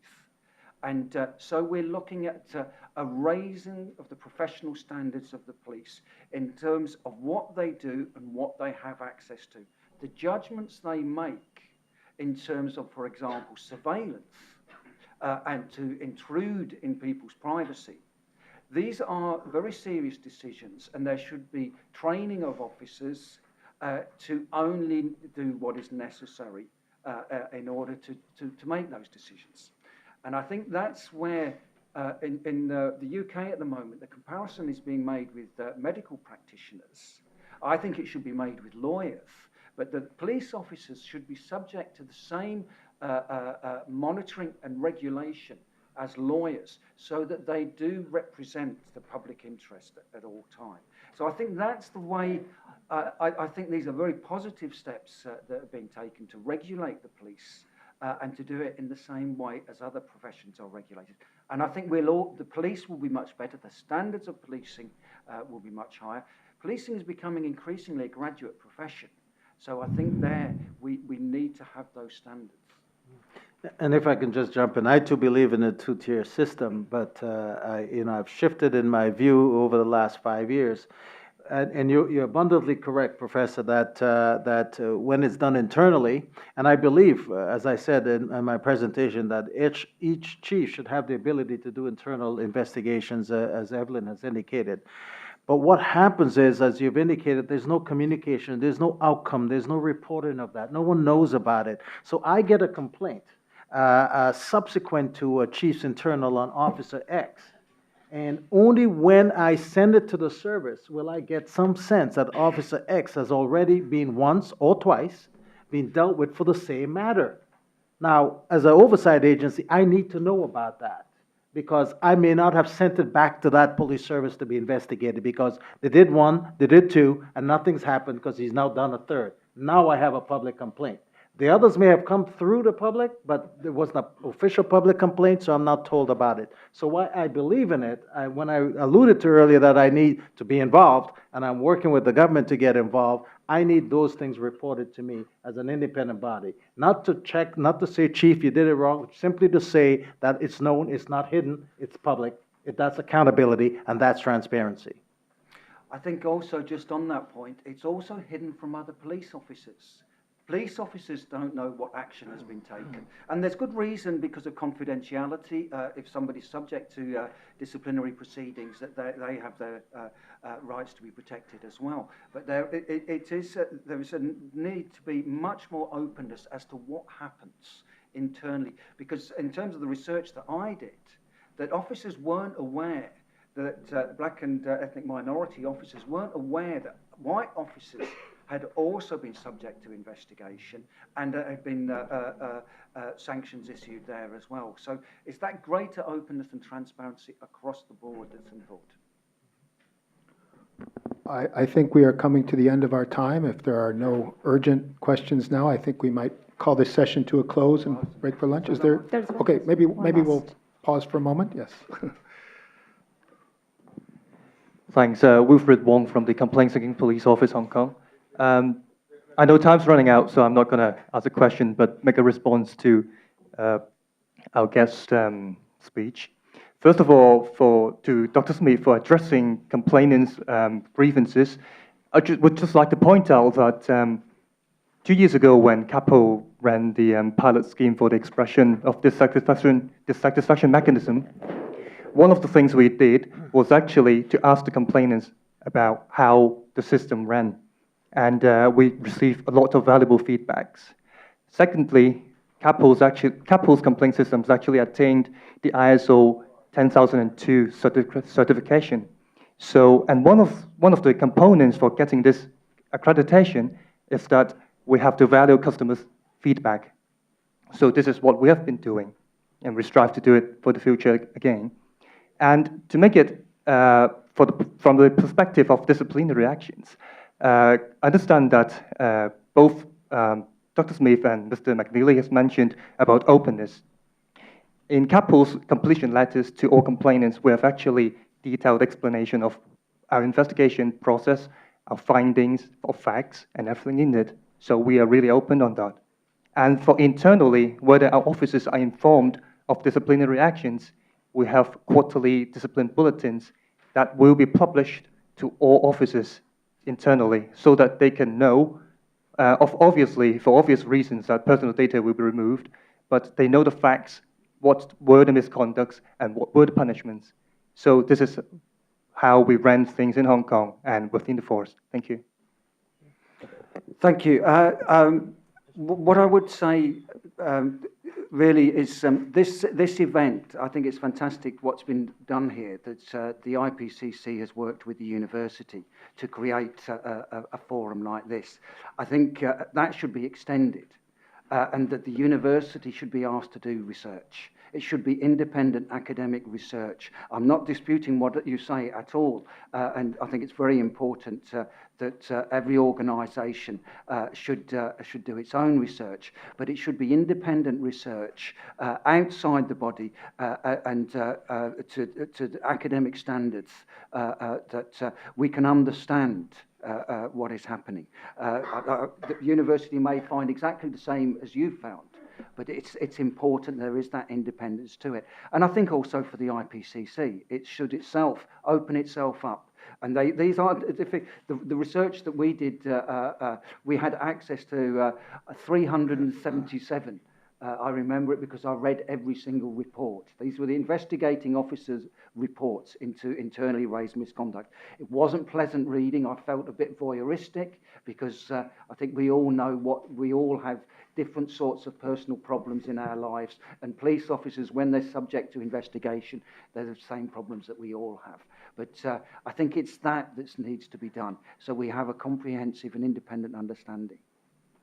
And so we're looking at a raising of the professional standards of the police in terms of what they do and what they have access to. The judgments they make in terms of, for example, surveillance and to intrude in people's privacy, these are very serious decisions, and there should be training of officers to only do what is necessary in order to make those decisions. And I think that's where, in the UK at the moment, the comparison is being made with medical practitioners. I think it should be made with lawyers, but the police officers should be subject to the same monitoring and regulation as lawyers, so that they do represent the public interest at all times. So I think that's the way. I think these are very positive steps that are being taken to regulate the police. And to do it in the same way as other professions are regulated. And I think the police will be much better, the standards of policing will be much higher. Policing is becoming increasingly a graduate profession, so I think there we need to have those standards. And if I can just jump in, I too believe in a two-tier system, but I've shifted in my view over the last 5 years. And you're abundantly correct, Professor, that when it's done internally, and I believe, as I said in my presentation, that each chief should have the ability to do internal investigations, as Evelyn has indicated. But what happens is, as you've indicated, there's no communication, there's no outcome, there's no reporting of that. No one knows about it. So I get a complaint subsequent to a chief's internal on Officer X. And only when I send it to the service will I get some sense that Officer X has already been once or twice been dealt with for the same matter. Now, as an oversight agency, I need to know about that because I may not have sent it back to that police service to be investigated because they did one, they did two, and nothing's happened because he's now done a third. Now I have a public complaint. The others may have come through the public, but there wasn't an official public complaint, so I'm not told about it. So why I believe in it, when I alluded to earlier that I need to be involved, and I'm working with the government to get involved, I need those things reported to me as an independent body. Not to check, not to say, Chief, you did it wrong, simply to say that it's known, it's not hidden, it's public, That's accountability, and that's transparency. I think also just on that point, it's also hidden from other police officers. Police officers don't know what action has been taken. And there's good reason because of confidentiality. If somebody's subject to disciplinary proceedings, that they have their rights to be protected as well. But there is a need to be much more openness as to what happens internally. Because in terms of the research that I did, that officers weren't aware that black and ethnic minority officers weren't aware that white officers had also been subject to investigation and had been sanctions issued there as well. So it's that greater openness and transparency across the board that's important. I think we are coming to the end of our time. If there are no urgent questions now, I think we might call this session to a close and break for lunch. Is there? There's one Okay, maybe last. we'll pause for a moment. Yes. Thanks. Wilfred Wong from the Complaint Seeking Police Office, Hong Kong. I know time's running out, so I'm not going to ask a question, but make a response to our guest speech. First of all, to Dr. Smith for addressing complainants' grievances, I would just like to point out that 2 years ago, when CAPO ran the pilot scheme for the expression of dissatisfaction mechanism, one of the things we did was actually to ask the complainants about how the system ran. And we received a lot of valuable feedbacks. Secondly, CAPO's complaint systems actually attained the ISO 10002 certification. So, and one of the components for getting this accreditation is that we have to value customers' feedback. So this is what we have been doing, and we strive to do it for the future again. And to make it from the perspective of disciplinary actions, I understand that both Dr. Smith and Mr. McNeely has mentioned about openness. In CAPO's completion letters to all complainants, we have actually detailed explanation of our investigation process, our findings, of facts, and everything in it. So we are really open on that. And for internally, whether our officers are informed of disciplinary actions, we have quarterly discipline bulletins that will be published to all officers internally so that they can know, for obvious reasons, that personal data will be removed, but they know the facts, what were the misconducts, and what were the punishments. So this is how we ran things in Hong Kong and within the force. Thank you. Thank you. What I would say really is this event, I think it's fantastic what's been done here, that the IPCC has worked with the university to create a forum like this. I think that should be extended and that the university should be asked to do research. It should be independent academic research. I'm not disputing what you say at all, and I think it's very important that every organisation should do its own research, but it should be independent research outside the body and to academic standards that we can understand what is happening. The university may find exactly the same as you found, but it's important there is that independence to it. And I think also for the IPCC, it should itself open itself up. And these are the research that we did. We had access to 377. I remember it because I read every single report. These were the investigating officers' reports into internally raised misconduct. It wasn't pleasant reading. I felt a bit voyeuristic because I think we all know we all have different sorts of personal problems in our lives, and police officers, when they're subject to investigation, they're the same problems that we all have. But I think it's that needs to be done, so we have a comprehensive and independent understanding.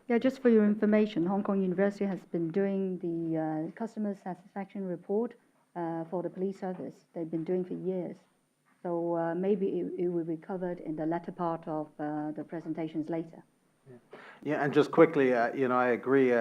Yeah, just for your information, Hong Kong University has been doing the customer satisfaction report for the police service. They've been doing for years. So maybe it will be covered in the latter part of the presentations later. Yeah. Yeah, and just quickly, I agree.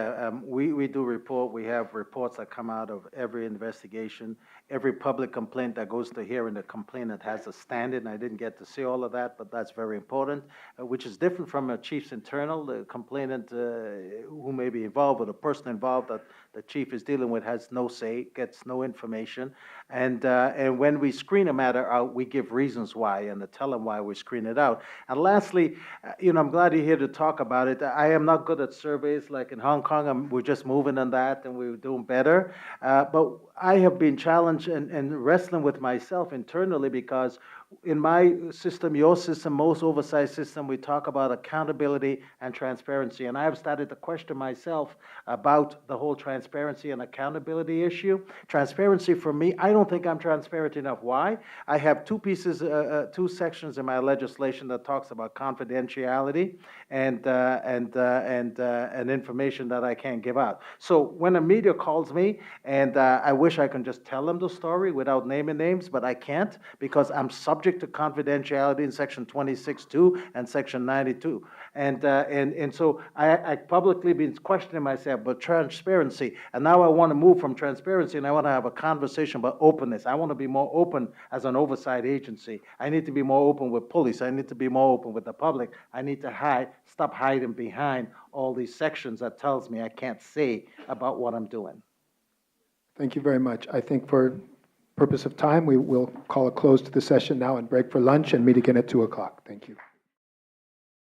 We do report, we have reports that come out of every investigation, every public complaint that goes to hearing. The complainant has a stand-in. I didn't get to see all of that, but that's very important, which is different from a chief's internal. The complainant who may be involved, or the person involved that the chief is dealing with, has no say, gets no information. And when we screen a matter out, we give reasons why and to tell them why we screen it out. And lastly, I'm glad you're here to talk about it. I am not good at surveys like in Hong Kong. We're just moving on that and we're doing better. But I have been challenged and wrestling with myself internally, because in my system, your system, most oversight system, we talk about accountability and transparency. And I have started to question myself about the whole transparency and accountability issue. Transparency for me, I don't think I'm transparent enough. Why? I have two sections in my legislation that talks about confidentiality and information that I can't give out. So when a media calls me, and I wish I can just tell them the story without naming names, but I can't, because I'm subject to confidentiality in Section 26(2) and Section 92. And so I publicly been questioning myself about transparency, and now I want to move from transparency, and I want to have a conversation about openness. I want to be more open as an oversight agency. I need to be more open with police. I need to be more open with the public. I need to stop hiding behind all these sections that tells me I can't say about what I'm doing. Thank you very much. I think for purpose of time, we will call a close to the session now and break for lunch and meet again at 2 o'clock. Thank you.